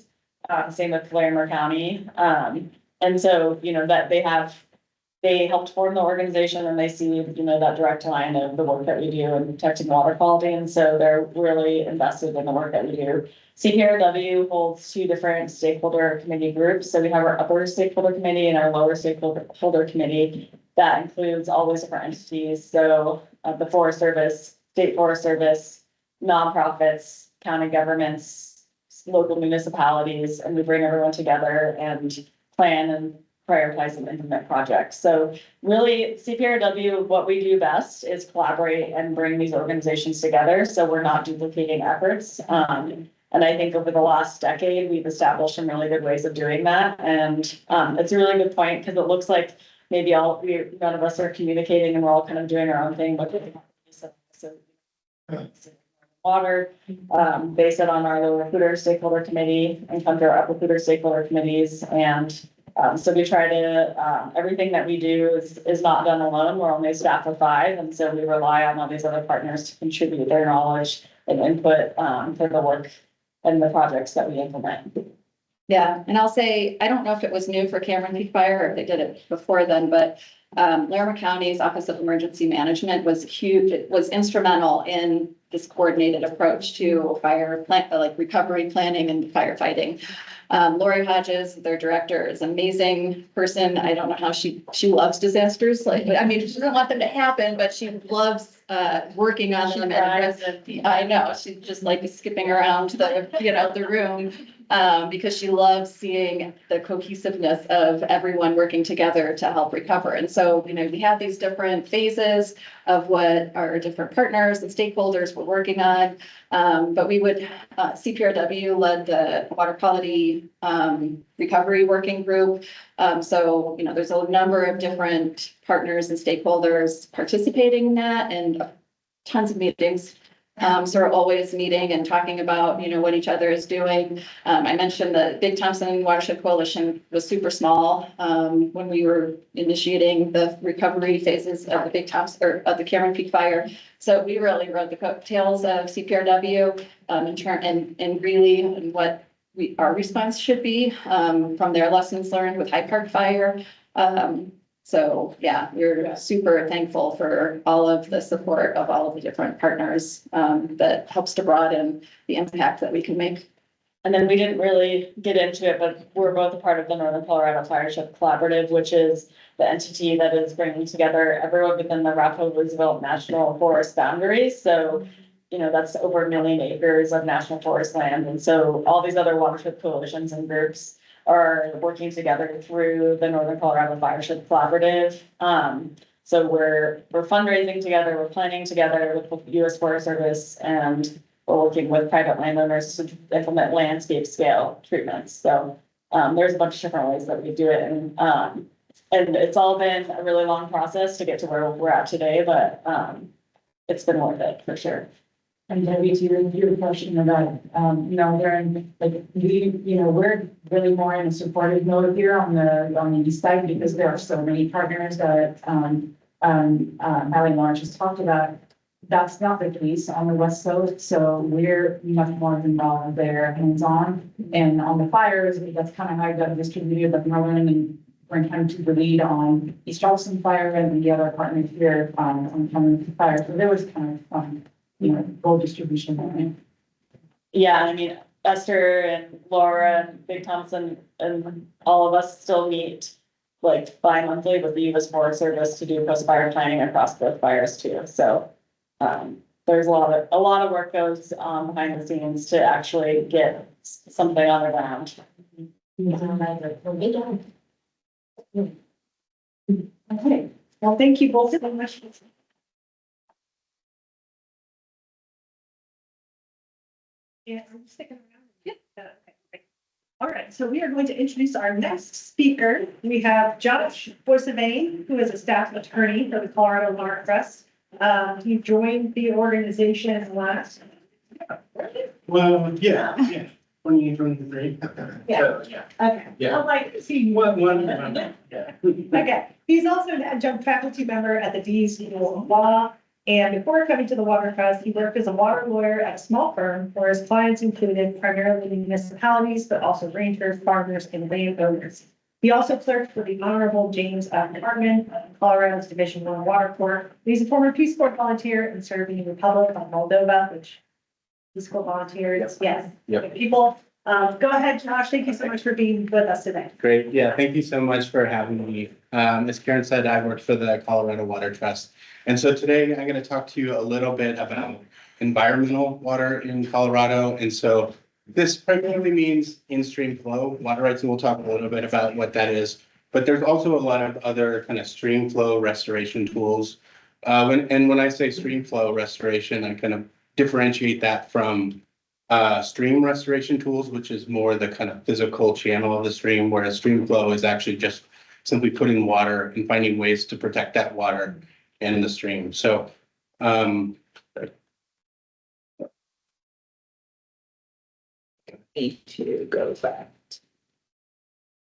Same with Larimer County. And so, that they helped form the organization and they see, that direct line of the work that we do in protecting water quality. And so they're really invested in the work that we do. CPRW holds two different stakeholder committee groups. So we have our upper stakeholder committee and our lower stakeholder committee. That includes all those different entities. So the Forest Service, State Forest Service, nonprofits, county governments, local municipalities, and we bring everyone together and plan and prioritize and implement projects. So really, CPRW, what we do best is collaborate and bring these organizations together. So we're not duplicating efforts. And I think over the last decade, we've established some really good ways of doing that. And it's a really good point because it looks like maybe none of us are communicating and we're all kind of doing our own thing. But water, base it on our lower Poudre stakeholder committee and come to our upper Poudre stakeholder committees. And so we try to, everything that we do is not done alone. We're only a staff of 5. And so we rely on all these other partners to contribute their knowledge and input for the work and the projects that we implement. Yeah, and I'll say, I don't know if it was new for Cameron Peak Fire or if they did it before then, but Larimer County's Office of Emergency Management was huge. It was instrumental in this coordinated approach to recovery planning and firefighting. Lori Hodges, their director, is an amazing person. I don't know how she loves disasters. She doesn't want them to happen, but she loves working on them. I know, she's just like skipping around the room because she loves seeing the cohesiveness of everyone working together to help recover. And so so, we have these different phases of what our different partners and stakeholders were working on. But CPRW led the water quality, recovery working group. So, there's a number of different partners and stakeholders participating in that and tons of meetings. So we're always meeting and talking about, what each other is doing. I mentioned the Big Thompson Watershed Coalition was super small, when we were initiating the recovery phases of the Big Thompson, or of the Cameron Peak Fire. So we really rode the coattails of CPRW, and Greeley and what our response should be, from their lessons learned with Hyde Park Fire. So yeah, we're super thankful for all of the support of all of the different partners, that helps to broaden the impact that we can make. And then we didn't really get into it, but we're both a part of the Northern Colorado Fireshed Collaborative, which is the entity that is bringing together everyone within the Arapahoe Roosevelt National Forest boundaries. So, that's over 1 million acres of national forest land. And so all these other watershed coalitions and groups are working together through the Northern Colorado Fireshed Collaborative. So we're fundraising together, we're planning together with the U.S. Forest Service, and we're working with private landowners to implement landscape scale treatments. So there's a bunch of different ways that we do it, and it's all been a really long process to get to where we're at today, but it's been worth it for sure. And Debbie, to your question about, they're in, like, we're really more in a supportive mode here on the east side because there are so many partners that, Ally Lawrence just talked about. That's not the case on the west coast, so we're much more involved there, hands-on. And on the fires, that's kind of how I got distributed, but Northern and we're kind of to the lead on East Charleston Fire and the other partners here, on Cameron Fire. So there was kind of, goal distribution there. Yeah, I mean, Esther and Laura and Big Thompson and all of us still meet like bi-monthly with the U.S. Forest Service to do post-fire planning across both fires too. So there's a lot of work goes behind the scenes to actually get something on the ground. Okay, well, thank you both so much. Yeah, I'm just sticking around. Yeah. Okay. All right, so we are going to introduce our next speaker. We have Josh Boissevain, who is a staff attorney for the Colorado Water Trust. He joined the organization last. Well, yeah, 2023. Yeah. So, yeah. Okay. Yeah. Well, like, see, One, yeah. okay, he's also an adjunct faculty member at the D School of Law. And before coming to the Water Trust, he worked as a water lawyer at a small firm where his clients included primarily municipalities, but also rangers, farmers, and landowners. He also clerked for the Honorable James F. Hartman, Colorado's Division I Water Corps. He's a former Peace Corps volunteer and served in the Republic of Moldova, which Peace Corps volunteers, yes. Yep. People, go ahead, Josh. Thank you so much for being with us today. Great. Yeah, thank you so much for having me. As Karen said, I work for the Colorado Water Trust. And so today I'm going to talk to you a little bit about environmental water in Colorado. And so this primarily means in-stream flow water rights, and we'll talk a little bit about what that is. But there's also a lot of other kind of stream flow restoration tools. When I say stream flow restoration, I kind of differentiate that from stream restoration tools, which is more the kind of physical channel of the stream, whereas stream flow is actually just simply putting water and finding ways to protect that water in the stream. So need to go back.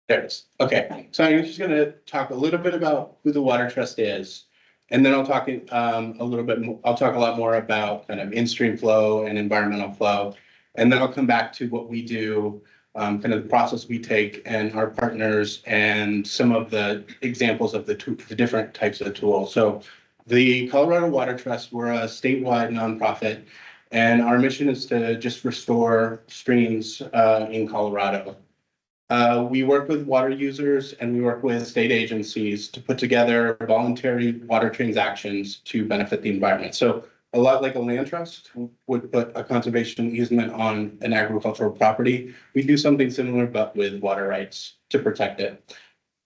There it is. Okay, so I'm just going to talk a little bit about who the Water Trust is, and then I'll talk a little bit more. I'll talk a lot more about kind of in-stream flow and environmental flow, and then I'll come back to what we do, kind of the process we take, and our partners, and some of the examples of the different types of tools. So, the Colorado Water Trust, we're a statewide nonprofit, and our mission is to just restore streams in Colorado. We work with water users and we work with state agencies to put together voluntary water transactions to benefit the environment. So a lot like a land trust would put a conservation easement on an agricultural property. We do something similar, but with water rights to protect it.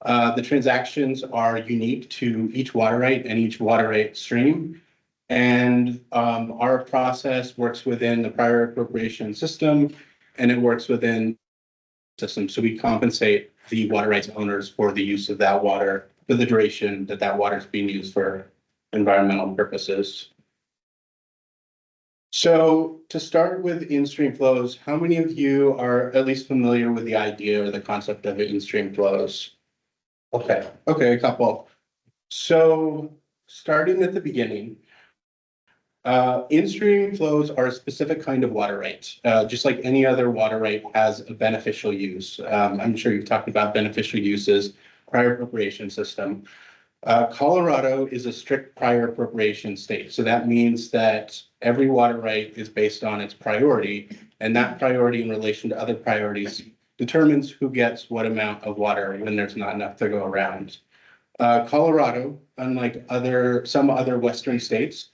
The transactions are unique to each water right and each water right stream. And our process works within the prior appropriation system, and it works within system. So we compensate the water rights owners for the use of that water for the duration that that water is being used for environmental purposes. So to start with in-stream flows, how many of you are at least familiar with the idea or the concept of in-stream flows? Okay, a couple. So starting at the beginning, in-stream flows are a specific kind of water right. Just like any other water right has a beneficial use. I'm sure you've talked about beneficial uses, prior appropriation system. Colorado is a strict prior appropriation state. So that means that every water right is based on its priority, and that priority in relation to other priorities determines who gets what amount of water when there's not enough to go around. Colorado, unlike some other Western states,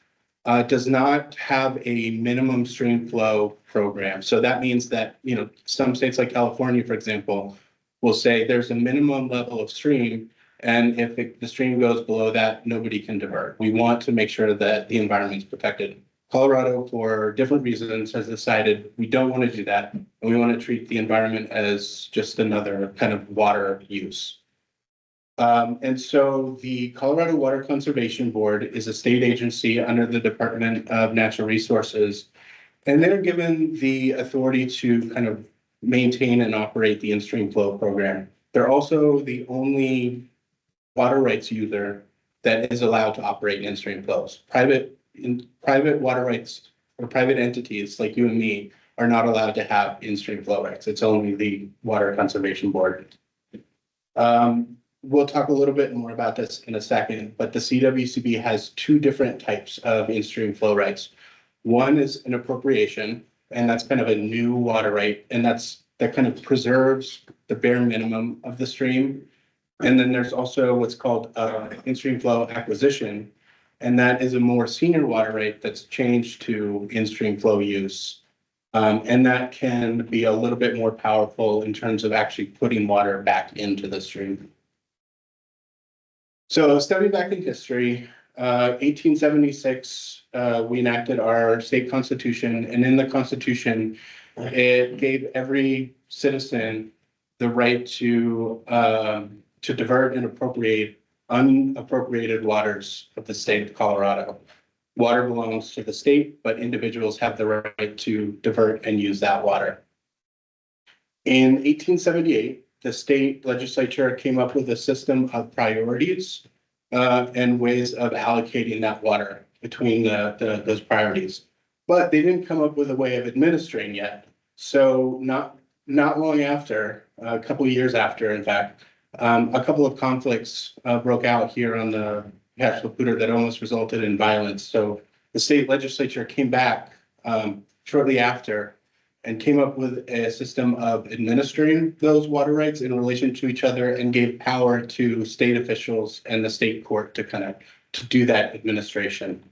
does not have a minimum stream flow program. So that means that, some states like California, for example, will say there's a minimum level of stream, and if the stream goes below that, nobody can divert. We want to make sure that the environment's protected. Colorado, for different reasons, has decided we don't want to do that, and we want to treat the environment as just another kind of water use. And so the Colorado Water Conservation Board is a state agency under the Department of Natural Resources. And they're given the authority to kind of maintain and operate the in-stream flow program. They're also the only water rights user that is allowed to operate in-stream flows. Private water rights or private entities like you and me are not allowed to have in-stream flow rights. It's only the Water Conservation Board. We'll talk a little bit more about this in a second, but the CWCB has two different types of in-stream flow rights. One is an appropriation, and that's kind of a new water right, and that kind of preserves the bare minimum of the stream. And then there's also what's called in-stream flow acquisition, and that is a more senior water right that's changed to in-stream flow use. And that can be a little bit more powerful in terms of actually putting water back into the stream. So stepping back in history, 1876, we enacted our state constitution, and in the constitution, it gave every citizen the right to divert and appropriate unappropriated waters of the state of Colorado. Water belongs to the state, but individuals have the right to divert and use that water. In 1878, the state legislature came up with a system of priorities and ways of allocating that water between those priorities. But they didn't come up with a way of administering yet. So not long after, a couple of years after, in fact, a couple of conflicts broke out here on the Hash-Laputa that almost resulted in violence. So the state legislature came back shortly after and came up with a system of administering those water rights in relation to each other and gave power to state officials and the state court to do that administration.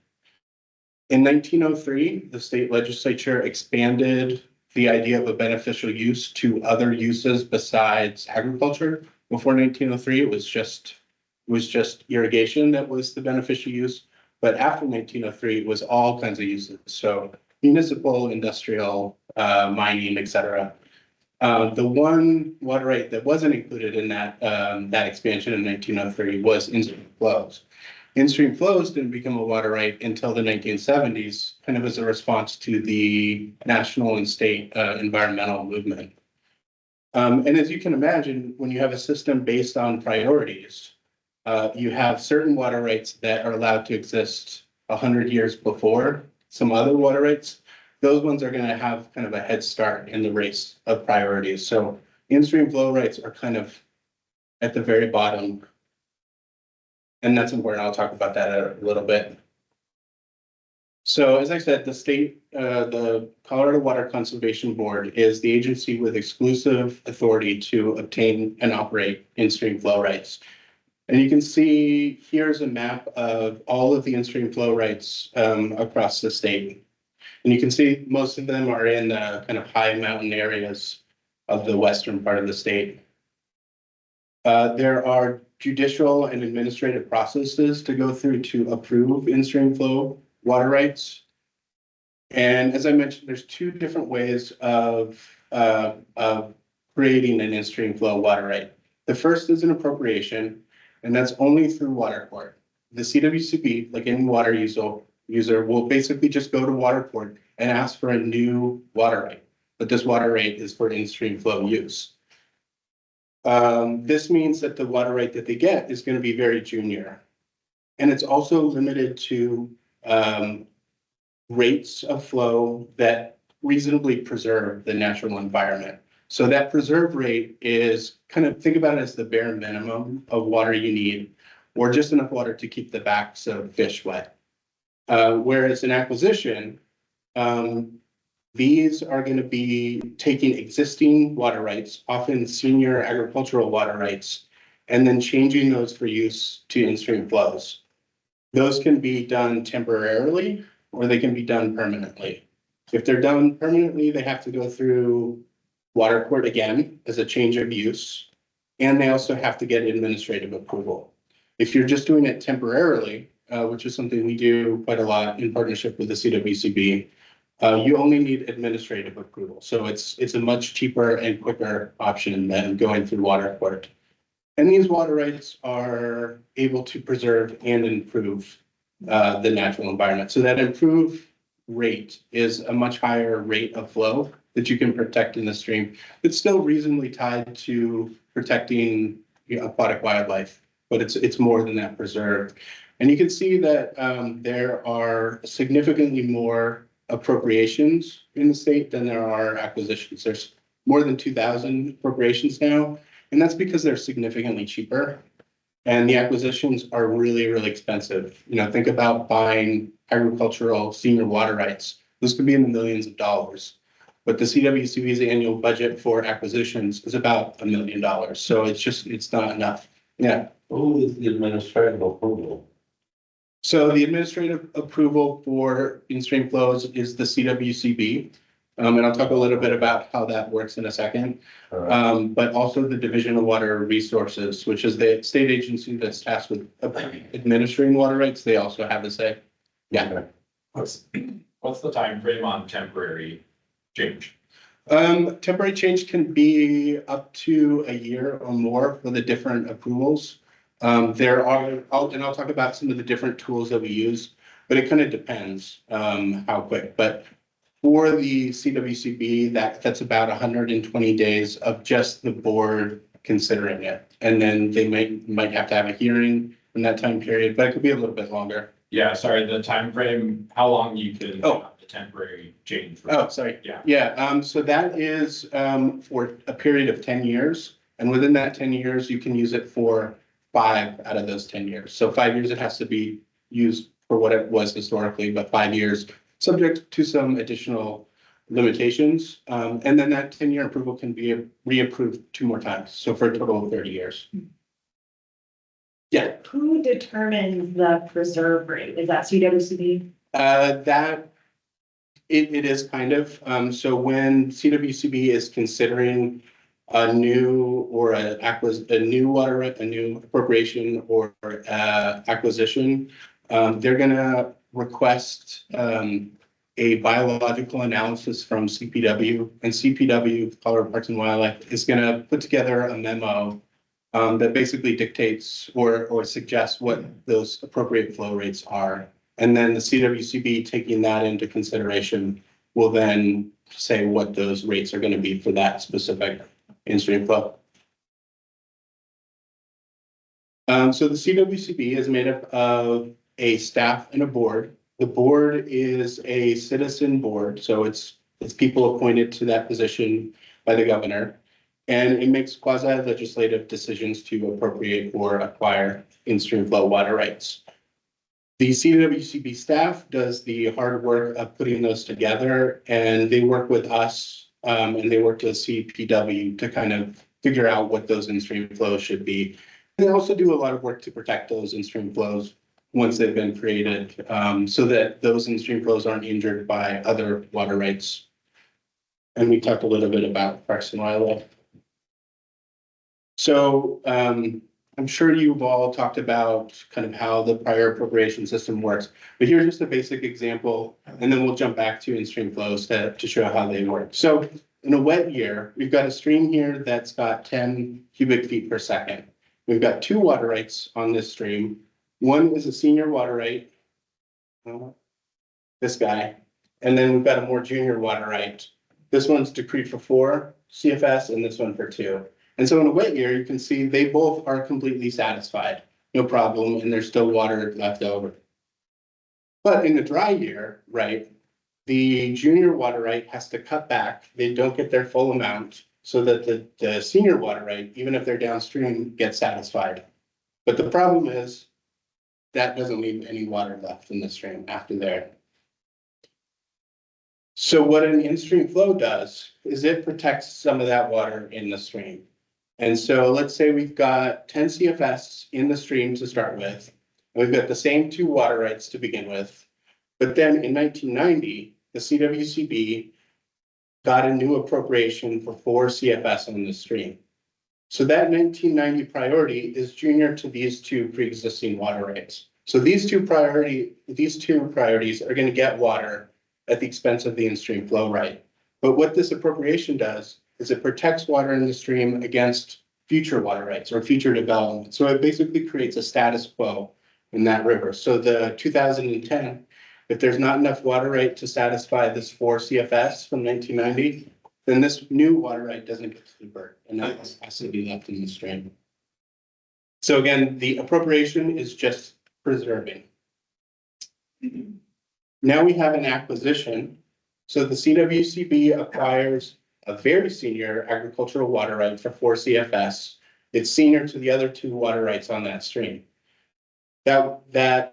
In 1903, the state legislature expanded the idea of a beneficial use to other uses besides agriculture. Before 1903, it was just irrigation that was the beneficial use. But after 1903, it was all kinds of uses. So municipal, industrial, mining, etc. The one water right that wasn't included in that expansion in 1903 was in-stream flows. In-stream flows didn't become a water right until the 1970s, kind of as a response to the national and state environmental movement. And as you can imagine, when you have a system based on priorities, you have certain water rights that are allowed to exist 100 years before some other water rights. Those ones are going to have kind of a head start in the race of priorities. So in-stream flow rights are kind of at the very bottom. And that's important. I'll talk about that a little bit. So as I said, the Colorado Water Conservation Board is the agency with exclusive authority to obtain and operate in-stream flow rights. And you can see here's a map of all of the in-stream flow rights across the state. And you can see most of them are in kind of high mountain areas of the western part of the state. There are judicial and administrative processes to go through to approve in-stream flow water rights. And as I mentioned, there's two different ways of creating an in-stream flow water right. The first is an appropriation, and that's only through water court. The CWCB, like any water user, will basically just go to water court and ask for a new water right. But this water right is for in-stream flow use. This means that the water right that they get is going to be very junior. And it's also limited to rates of flow that reasonably preserve the natural environment. So that preserve rate is kind of, think about it as the bare minimum of water you need, or just enough water to keep the backs of fish wet. Whereas an acquisition, these are going to be taking existing water rights, often senior agricultural water rights, and then changing those for use to in-stream flows. Those can be done temporarily, or they can be done permanently. If they're done permanently, they have to go through water court again as a change of use, and they also have to get administrative approval. If you're just doing it temporarily, which is something we do quite a lot in partnership with the CWCB, you only need administrative approval. So it's a much cheaper and quicker option than going through water court. And these water rights are able to preserve and improve the natural environment. So that improved rate is a much higher rate of flow that you can protect in the stream. It's still reasonably tied to protecting aquatic wildlife, but it's more than that preserved. And you can see that there are significantly more appropriations in the state than there are acquisitions. There's more than 2,000 appropriations now, and that's because they're significantly cheaper. And the acquisitions are really, really expensive. You know, think about buying agricultural senior water rights. Those could be in the millions of dollars. But the CWCB's annual budget for acquisitions is about $1 million. So it's not enough. Yeah. Who is the administrative approval? So the administrative approval for in-stream flows is the CWCB. And I'll talk a little bit about how that works in a second. But also the Division of Water Resources, which is the state agency that's tasked with administering water rights. They also have a say. Yeah. What's the time frame on temporary change? Temporary change can be up to a year or more for the different approvals. I'll talk about some of the different tools that we use, but it kind of depends how quick. But for the CWCB, that's about 120 days of just the board considering it. And then they might have to have a hearing in that time period, but it could be a little bit longer. Yeah, sorry, the time frame. How long you can have the temporary change? Oh, sorry. Yeah. Yeah, so that is for a period of 10 years. And within that 10 years, you can use it for 5 out of those 10 years. So 5 years, it has to be used for what it was historically, but 5 years, subject to some additional limitations. And then that 10-year approval can be reapproved 2 more times. So for a total of 30 years. Yeah. Who determines the preserve rate? Is that CWCB? It is kind of, so when CWCB is considering a new or a new water right, a new appropriation or acquisition, they're gonna request a biological analysis from CPW, and CPW, Colorado Parks and Wildlife, is gonna put together a memo that basically dictates or suggests what those appropriate flow rates are. And then the CWCB, taking that into consideration, will then say what those rates are going to be for that specific in-stream flow. So the CWCB is made up of a staff and a board. The board is a citizen board, so it's people appointed to that position by the governor. And it makes quasi-legislative decisions to appropriate or acquire in-stream flow water rights. The CWCB staff does the hard work of putting those together, and they work with us and they work with CPW to kind of figure out what those in-stream flows should be. And they also do a lot of work to protect those in-stream flows once they've been created, so that those in-stream flows aren't injured by other water rights. And we talked a little bit about Parks and Wildlife. So I'm sure you've all talked about kind of how the prior appropriation system works, but here's just a basic example, and then we'll jump back to in-stream flows to show how they work. So in a wet year, we've got a stream here that's got 10 cubic feet per second. We've got two water rights on this stream. One is a senior water right, this guy, and then we've got a more junior water right. This one's decreed for 4 CFS and this one for 2. And so in a wet year, you can see they both are completely satisfied, no problem, and there's still water left over. But in a dry year, right, the junior water right has to cut back. They don't get their full amount so that the senior water right, even if they're downstream, gets satisfied. But the problem is that doesn't leave any water left in the stream after there. So what an in-stream flow does is it protects some of that water in the stream. And so let's say we've got 10 CFS in the stream to start with. And we've got the same 2 water rights to begin with. But then in 1990, the CWCB got a new appropriation for 4 CFS on the stream. So that 1990 priority is junior to these 2 pre-existing water rights. So these two priorities are going to get water at the expense of the in-stream flow right. But what this appropriation does is it protects water in the stream against future water rights or future development. So it basically creates a status quo in that river. So the 2010, if there's not enough water right to satisfy this 4 CFS from 1990, then this new water right doesn't get to divert, and that has to be left in the stream. So again, the appropriation is just preserving. Now we have an acquisition. So the CWCB acquires a very senior agricultural water right for 4 CFS. It's senior to the other 2 water rights on that stream. That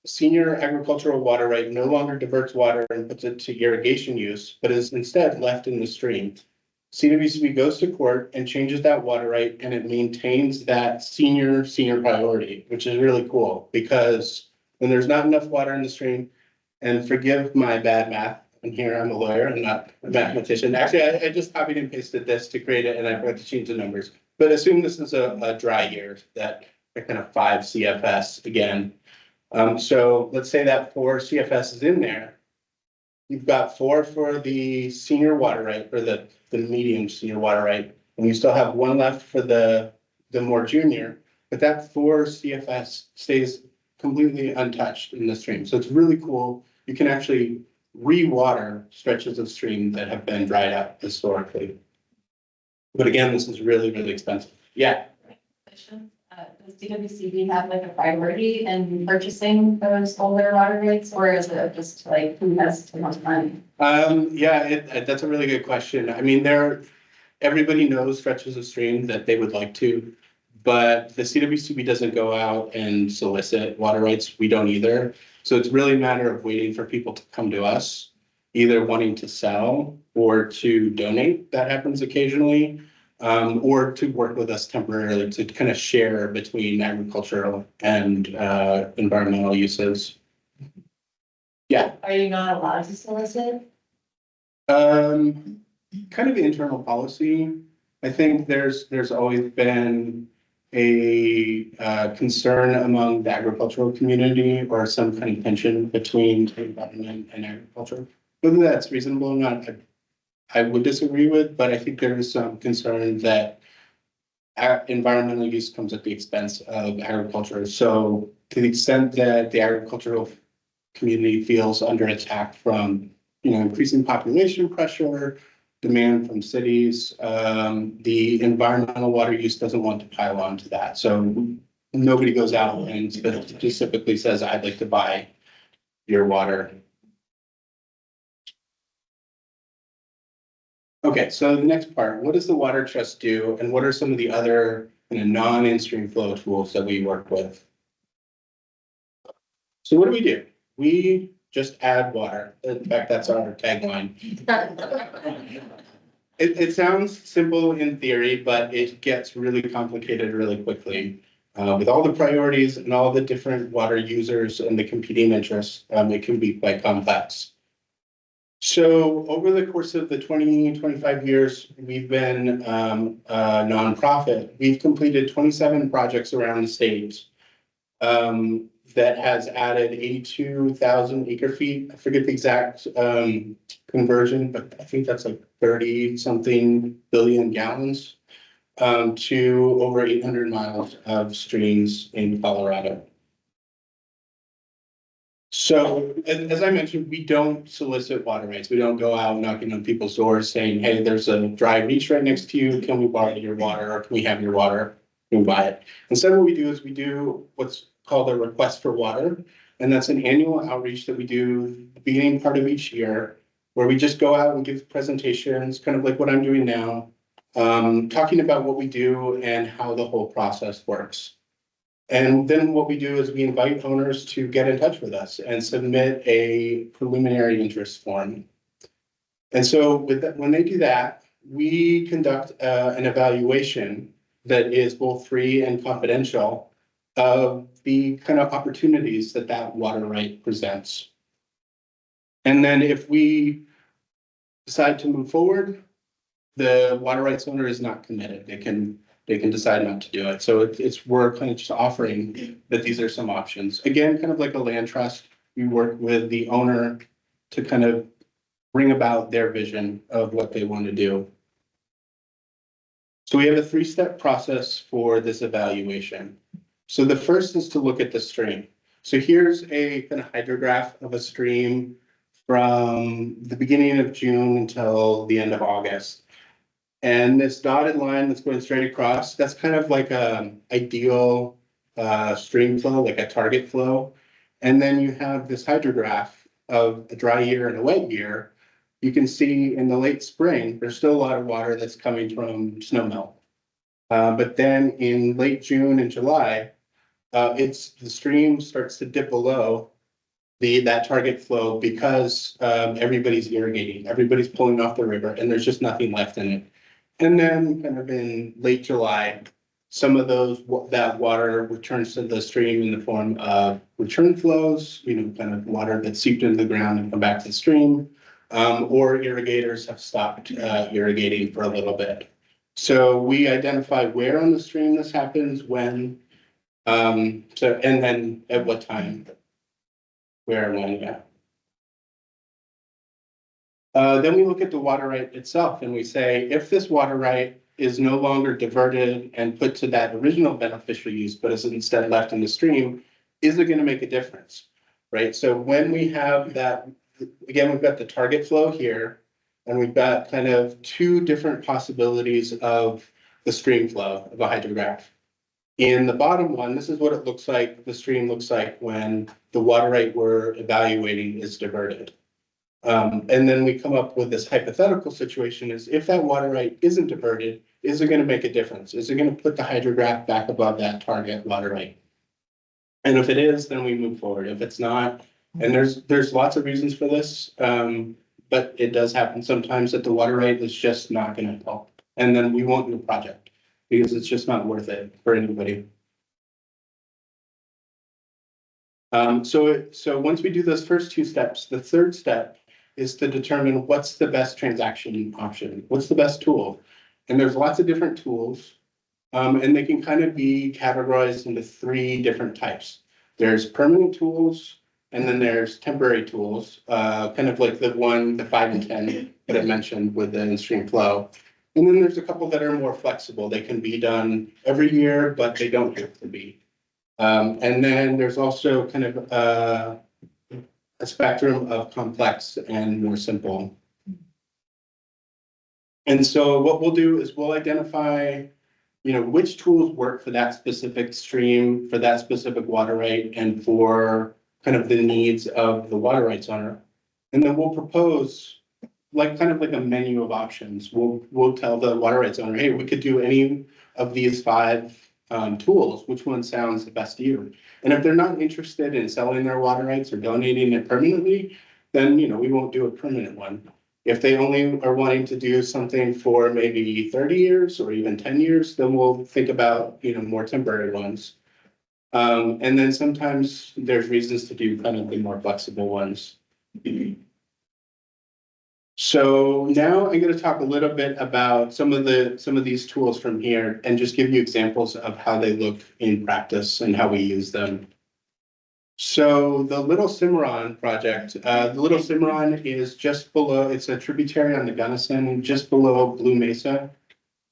senior agricultural water right no longer diverts water and puts it to irrigation use, but is instead left in the stream. CWCB goes to court and changes that water right, and it maintains that senior priority, which is really cool because when there's not enough water in the stream, and forgive my bad math, and here I'm a lawyer, I'm not a mathematician. Actually, I just copied and pasted this to create it, and I forgot to change the numbers. But assume this is a dry year, that kind of 5 CFS again. So let's say that 4 CFS is in there. You've got 4 for the senior water right, or the medium senior water right, and you still have 1 left for the more junior, but that 4 CFS stays completely untouched in the stream. So it's really cool. You can actually re-water stretches of stream that have been dried up historically. But again, this is really, really expensive. Yeah. Does DWCB have like a priority in purchasing those older water rights, or is it just like who has too much money? That's a really good question. I mean, everybody knows stretches of stream that they would like to, but the CWCB doesn't go out and solicit water rights. We don't either. So it's really a matter of waiting for people to come to us, either wanting to sell or to donate. That happens occasionally. Or to work with us temporarily to kind of share between agricultural and environmental uses. Yeah. Are you not allowed to solicit? Kind of internal policy. I think there's always been a concern among the agricultural community or some kind of tension between government and agriculture. Whether that's reasonable or not, I would disagree with, but I think there is some concern that environmental use comes at the expense of agriculture. So to the extent that the agricultural community feels under attack from, increasing population pressure, demand from cities, the environmental water use doesn't want to pile on to that. So nobody goes out and specifically says, I'd like to buy your water. Okay, so the next part, what does the water trust do, and what are some of the other non-in-stream flow tools that we work with? So what do? We just add water. In fact, that's our tagline. It sounds simple in theory, but it gets really complicated really quickly. With all the priorities and all the different water users and the competing interests, it can be quite complex. So over the course of the 25 years, we've been a nonprofit. We've completed 27 projects around the state that has added 82,000 acre feet. I forget the exact conversion, but I think that's like 30 something billion gallons to over 800 miles of streams in Colorado. So as I mentioned, we don't solicit water rights. We don't go out knocking on people's doors saying, hey, there's a dry beach right next to you. Can we borrow your water? Or can we have your water? Can we buy it? Instead, what we do is we do what's called a request for water. And that's an annual outreach that we do the beginning part of each year, where we just go out and give presentations, kind of like what I'm doing now, talking about what we do and how the whole process works. And then what we do is we invite owners to get in touch with us and submit a preliminary interest form. And so with that, when they do that, we conduct an evaluation that is both free and confidential of the kind of opportunities that that water right presents. And then if we decide to move forward, the water rights owner is not committed. They can decide not to do it. So we're kind of just offering that these are some options. Again, kind of like a land trust, we work with the owner to kind of bring about their vision of what they want to do. So we have a 3-step process for this evaluation. So the first is to look at the stream. So here's a kind of hydrograph of a stream from the beginning of June until the end of August. And this dotted line that's going straight across, that's kind of like a ideal stream flow, like a target flow. And then you have this hydrograph of a dry year and a wet year. You can see in the late spring, there's still a lot of water that's coming from snow melt. But then in late June and July, the stream starts to dip below that target flow because everybody's irrigating, everybody's pulling off the river, and there's just nothing left in it. And then kind of in late July, some of that water returns to the stream in the form of return flows, kind of water that's seeped into the ground and come back to the stream. Or irrigators have stopped irrigating for a little bit. So we identify where on the stream this happens, when, and then at what time, where and when, yeah. Then we look at the water right itself and we say, if this water right is no longer diverted and put to that original beneficial use, but is instead left in the stream, is it going to make a difference? Right. So when we have that, again, we've got the target flow here, and we've got kind of 2 different possibilities of the stream flow of a hydrograph. In the bottom one, this is what it looks like, the stream looks like when the water right we're evaluating is diverted. And then we come up with this hypothetical situation is if that water right isn't diverted, is it going to make a difference? Is it going to put the hydrograph back above that target water right? And if it is, then we move forward. If it's not, and there's lots of reasons for this, but it does happen sometimes that the water right is just not going to help. And then we won't do a project because it's just not worth it for anybody. So once we do those first 2 steps, the third step is to determine what's the best transaction option, what's the best tool. And there's lots of different tools, and they can kind of be categorized into 3 different types. There's permanent tools, and then there's temporary tools, kind of like the 5 and 10 that I mentioned with the in-stream flow. And then there's a couple that are more flexible. They can be done every year, but they don't have to be. And then there's also kind of a spectrum of complex and more simple. And so what we'll do is we'll identify, which tools work for that specific stream, for that specific water right, and for kind of the needs of the water rights owner. And then we'll propose kind of like a menu of options. We'll tell the water rights owner, hey, we could do any of these 5 tools, which one sounds the best to you? And if they're not interested in selling their water rights or donating it permanently, then, we won't do a permanent one. If they only are wanting to do something for maybe 30 years or even 10 years, then we'll think about, more temporary ones. And then sometimes there's reasons to do kind of the more flexible ones. So now I'm going to talk a little bit about some of these tools from here and just give you examples of how they look in practice and how we use them. So the Little Cimarron project, the Little Cimarron is just below, it's a tributary on the Gunnison, just below Blue Mesa,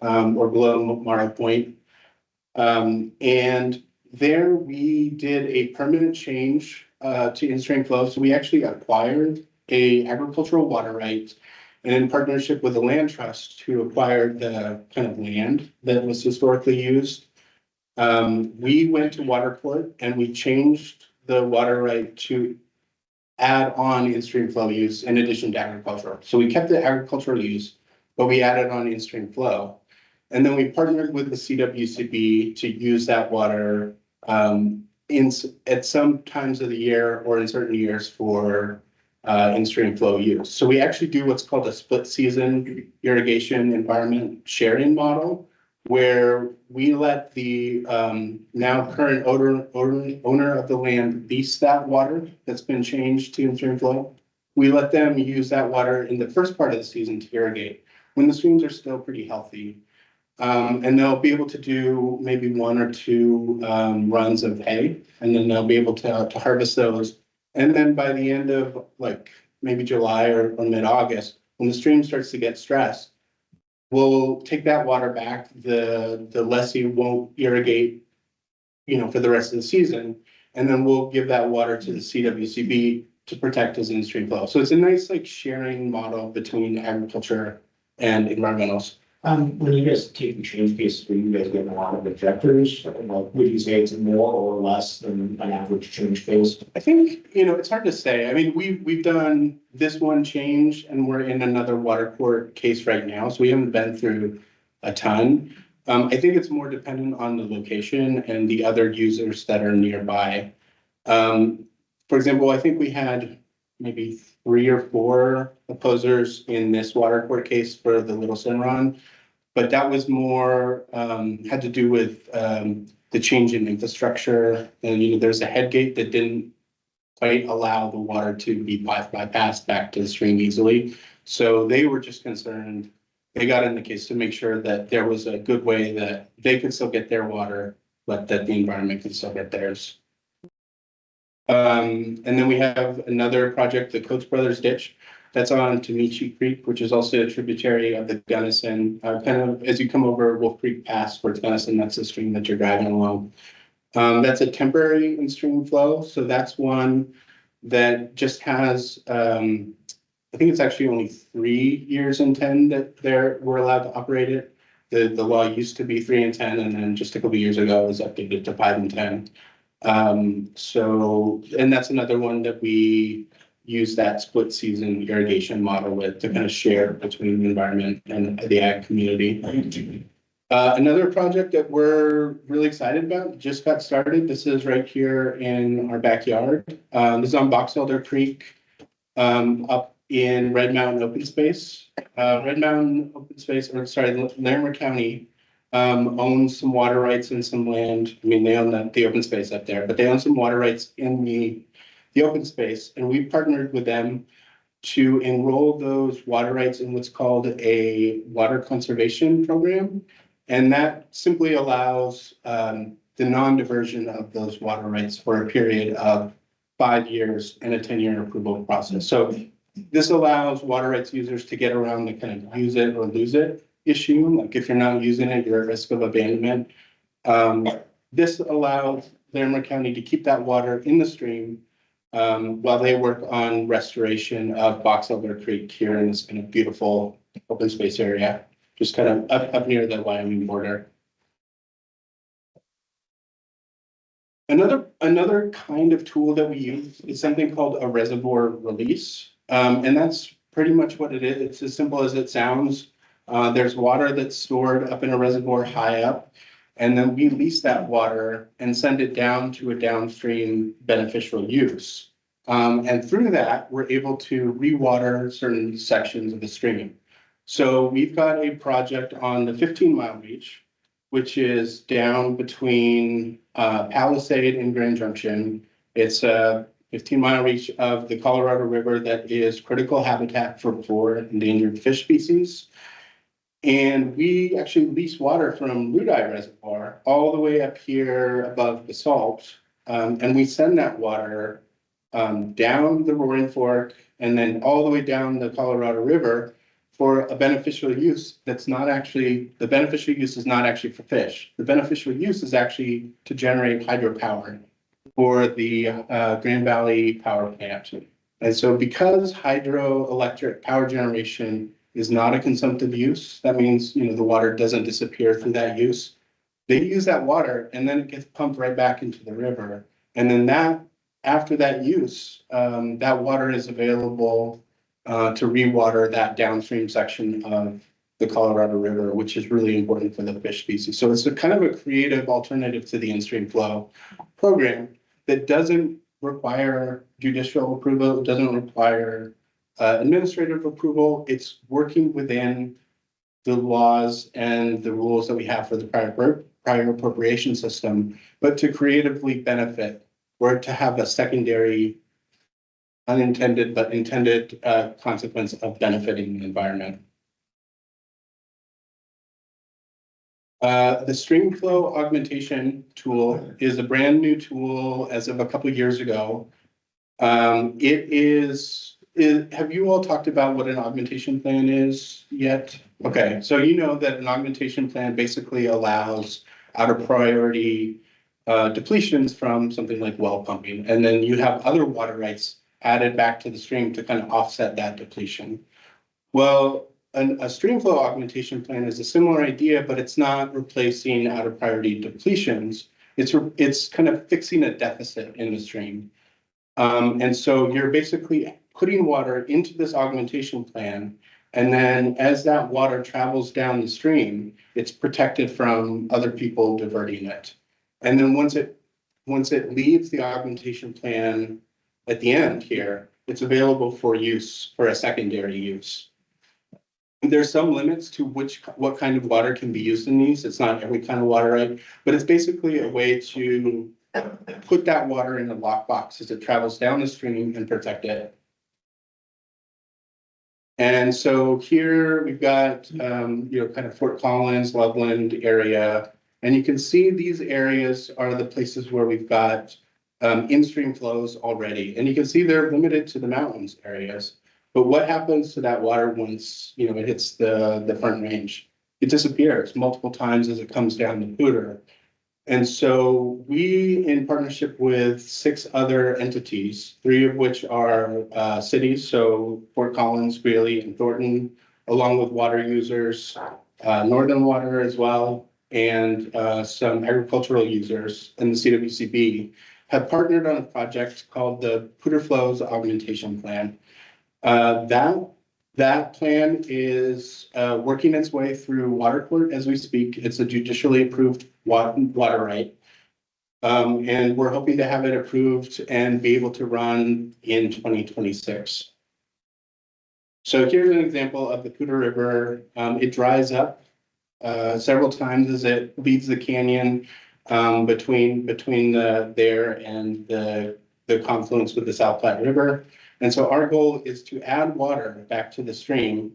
or below Morrow Point. And there we did a permanent change to in-stream flow. So we actually acquired a agricultural water right, and in partnership with the land trust who acquired the kind of land that was historically used. We went to water court and we changed the water right to add on in-stream flow use in addition to agricultural. So we kept the agricultural use, but we added on in-stream flow. And then we partnered with the CWCB to use that water at some times of the year or in certain years for in-stream flow use. So we actually do what's called a split season irrigation environment sharing model, where we let the now current owner of the land lease that water that's been changed to in-stream flow. We let them use that water in the first part of the season to irrigate when the streams are still pretty healthy. And they'll be able to do maybe 1 or 2 runs of hay, and then they'll be able to harvest those. And then by the end of like maybe July or mid-August, when the stream starts to get stressed, we'll take that water back. The lessee won't irrigate, for the rest of the season. And then we'll give that water to the CWCB to protect his in-stream flow. So it's a nice like sharing model between agriculture and environmentals. When you guys take the change cases, were you guys getting a lot of objectors? Would you say it's more or less than an average change case? I think, it's hard to say. I mean, we've done this one change and we're in another water court case right now. So we haven't been through a ton. I think it's more dependent on the location and the other users that are nearby. For example, I think we had maybe 3 or 4 opposers in this water court case for the Little Cimarron, but that was more had to do with the change in infrastructure. And there's a head gate that didn't quite allow the water to be bypassed back to the stream easily. So they were just concerned. They got in the case to make sure that there was a good way that they could still get their water, but that the environment could still get theirs. And then we have another project, the Coates Brothers Ditch, that's on Tamichi Creek, which is also a tributary of the Gunnison. Kind of as you come over Wolf Creek Pass towards Gunnison, that's the stream that you're driving along. That's a temporary in-stream flow, so that's one that just has, I think it's actually only 3 years in 10 that we're allowed to operate it. The law used to be 3 and 10, and then just a couple of years ago it was updated to 5 and 10. And that's another one that we use that split season irrigation model with to kind of share between the environment and the ag community. Another project that we're really excited about just got started. This is right here in our backyard. This is on Box Elder Creek, up in Red Mountain Open Space. Red Mountain Open Space, or sorry, Larimer County owns some water rights and some land. I mean, they own the open space up there, but they own some water rights in the open space, and we partnered with them to enroll those water rights in what's called a water conservation program. And that simply allows the non-diversion of those water rights for a period of 5 years and a 10-year approval process. So this allows water rights users to get around the kind of use it or lose it issue. Like if you're not using it, you're at risk of abandonment. This allows Larimer County to keep that water in the stream while they work on restoration of Box Elder Creek here in this kind of beautiful open space area, just kind of up near the Wyoming border. Another kind of tool that we use is something called a reservoir release. And that's pretty much what it is. It's as simple as it sounds. There's water that's stored up in a reservoir high up, and then we lease that water and send it down to a downstream beneficial use. And through that, we're able to rewater certain sections of the stream. So we've got a project on the 15-mile reach, which is down between Palisade and Grand Junction. It's 15-mile reach of the Colorado River that is critical habitat for 4 endangered fish species. And we actually lease water from Ludi Reservoir all the way up here above Basalt. And we send that water down the Roaring Fork and then all the way down the Colorado River for a beneficial use that's not actually, the beneficial use is not actually for fish. The beneficial use is actually to generate hydropower for the Grand Valley Power Plant. And so because hydroelectric power generation is not a consumptive use, that means, you know, the water doesn't disappear through that use. They use that water and then it gets pumped right back into the river. And then that, after that use, that water is available to rewater that downstream section of the Colorado River, which is really important for the fish species. So it's a kind of a creative alternative to the in-stream flow program that doesn't require judicial approval, it doesn't require administrative approval. It's working within the laws and the rules that we have for the prior appropriation system, but to creatively benefit or to have a secondary unintended but intended consequence of benefiting the environment. The stream flow augmentation tool is a brand new tool as of a couple of years ago. Have you all talked about what an augmentation plan is yet? Okay, so you know that an augmentation plan basically allows out of priority depletions from something like well pumping, and then you have other water rights added back to the stream to kind of offset that depletion. Well, a stream flow augmentation plan is a similar idea, but it's not replacing out of priority depletions. It's kind of fixing a deficit in the stream. And so you're basically putting water into this augmentation plan. And then as that water travels down the stream, it's protected from other people diverting it. And then once it leaves the augmentation plan at the end here, it's available for use, for a secondary use. There's some limits to what kind of water can be used in these. It's not every kind of water right, but it's basically a way to put that water in a lockbox as it travels down the stream and protect it. And so here we've got, kind of Fort Collins, Loveland area. And you can see these areas are the places where we've got in-stream flows already. And you can see they're limited to the mountains areas. But what happens to that water once, it hits the Front Range? It disappears multiple times as it comes down the Poudre. And so we, in partnership with 6 other entities, 3 of which are cities, so Fort Collins, Greeley, and Thornton, along with water users, Northern Water as well, and some agricultural users in the CWCB, have partnered on a project called the Poudre Flows Augmentation Plan. That plan is working its way through water court as we speak. It's a judicially approved water right. And we're hoping to have it approved and be able to run in 2026. So here's an example of the Poudre River. It dries up several times as it leaves the canyon between there and the confluence with the South Platte River. And so our goal is to add water back to the stream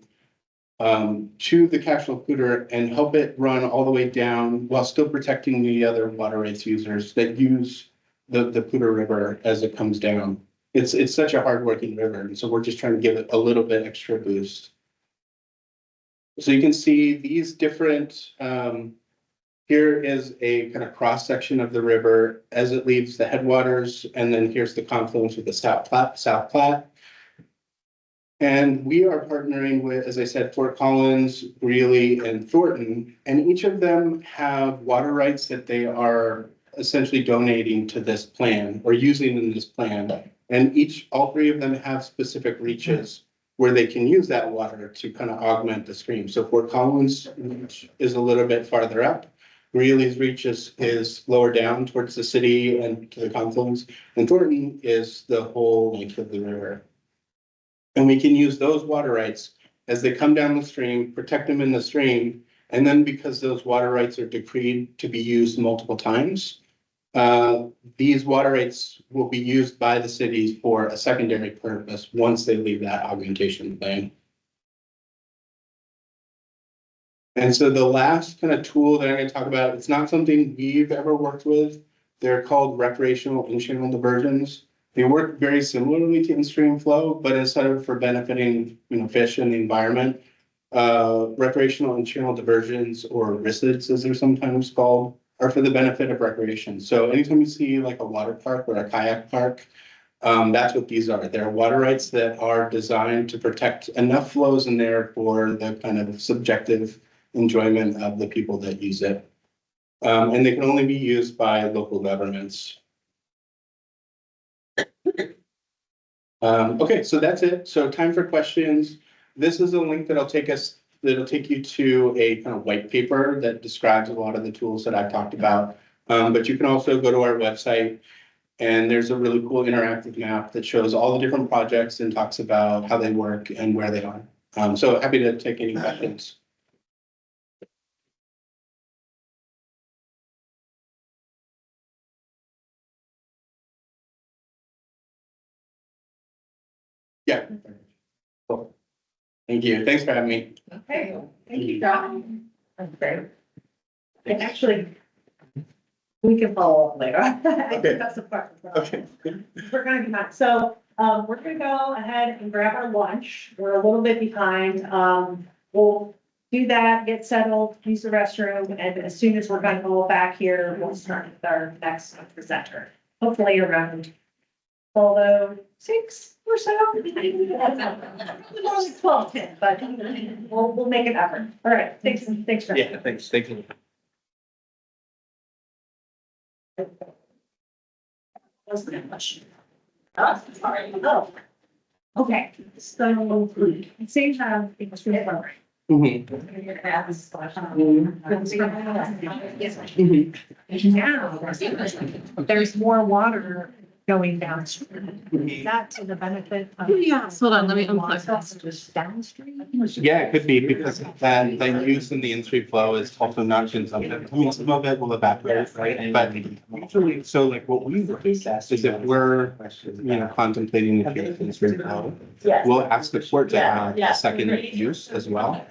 to the Cashel Poudre and help it run all the way down while still protecting the other water rights users that use the Poudre River as it comes down. It's such a hardworking river, and so we're just trying to give it a little bit extra boost. So you can see these different, here is a kind of cross section of the river as it leaves the headwaters, and then here's the confluence with the South Platte. And we are partnering with, as I said, Fort Collins, Greeley, and Thornton, and each of them have water rights that they are essentially donating to this plan or using in this plan. And all 3 of them have specific reaches where they can use that water to kind of augment the stream. So Fort Collins is a little bit farther up. Greeley's reach is lower down towards the city and to the confluence, and Thornton is the whole length of the river. And we can use those water rights as they come down the stream, protect them in the stream, and then because those water rights are decreed to be used multiple times, These water rights will be used by the cities for a secondary purpose once they leave that augmentation plan. And so the last kind of tool that I'm going to talk about, it's not something we've ever worked with. They're called recreational in-channel diversions. They work very similarly to in-stream flow, but instead of for benefiting, fish and the environment, recreational in-channel diversions, or RISIDs as they're sometimes called, are for the benefit of recreation. So anytime you see like a water park or a kayak park, that's what these are. They're water rights that are designed to protect enough flows in there for the kind of subjective enjoyment of the people that use it. And they can only be used by local governments. Okay, so that's it. So time for questions. This is a link that'll take you to a kind of white paper that describes a lot of the tools that I've talked about. But you can also go to our website, and there's a really cool interactive map that shows all the different projects and talks about how they work and where they are. So happy to take any questions. Yeah. Cool. Thank you. Thanks for having me. Okay, thank you, John. That's great. And actually, we can follow up later. I think that's the part. Okay. We're gonna be fine. So, we're gonna go ahead and grab our lunch. We're a little bit behind. We'll do that, get settled, use the restroom, and as soon as we're gonna go back here, we'll start with our next presenter. Hopefully around 12:06 or so. Probably more like 12:10, but we'll make an effort. All right, thanks, John. Yeah, thanks. Thank you. Wasn't that much? Sorry. Oh. Okay, so it seems it's really fun. Mhm. Now, there's more water going downstream. Is that to the benefit of? Yeah, hold on, let me unplug. Just downstream? Yeah, it could be because that the use in the in-stream flow is also not consumptive. I mean, some of it will evaporate, right? But usually, so like what we would assess is if we're, contemplating the in-stream flow, Yes. we'll ask the court to Yeah, have yeah. a second use as well.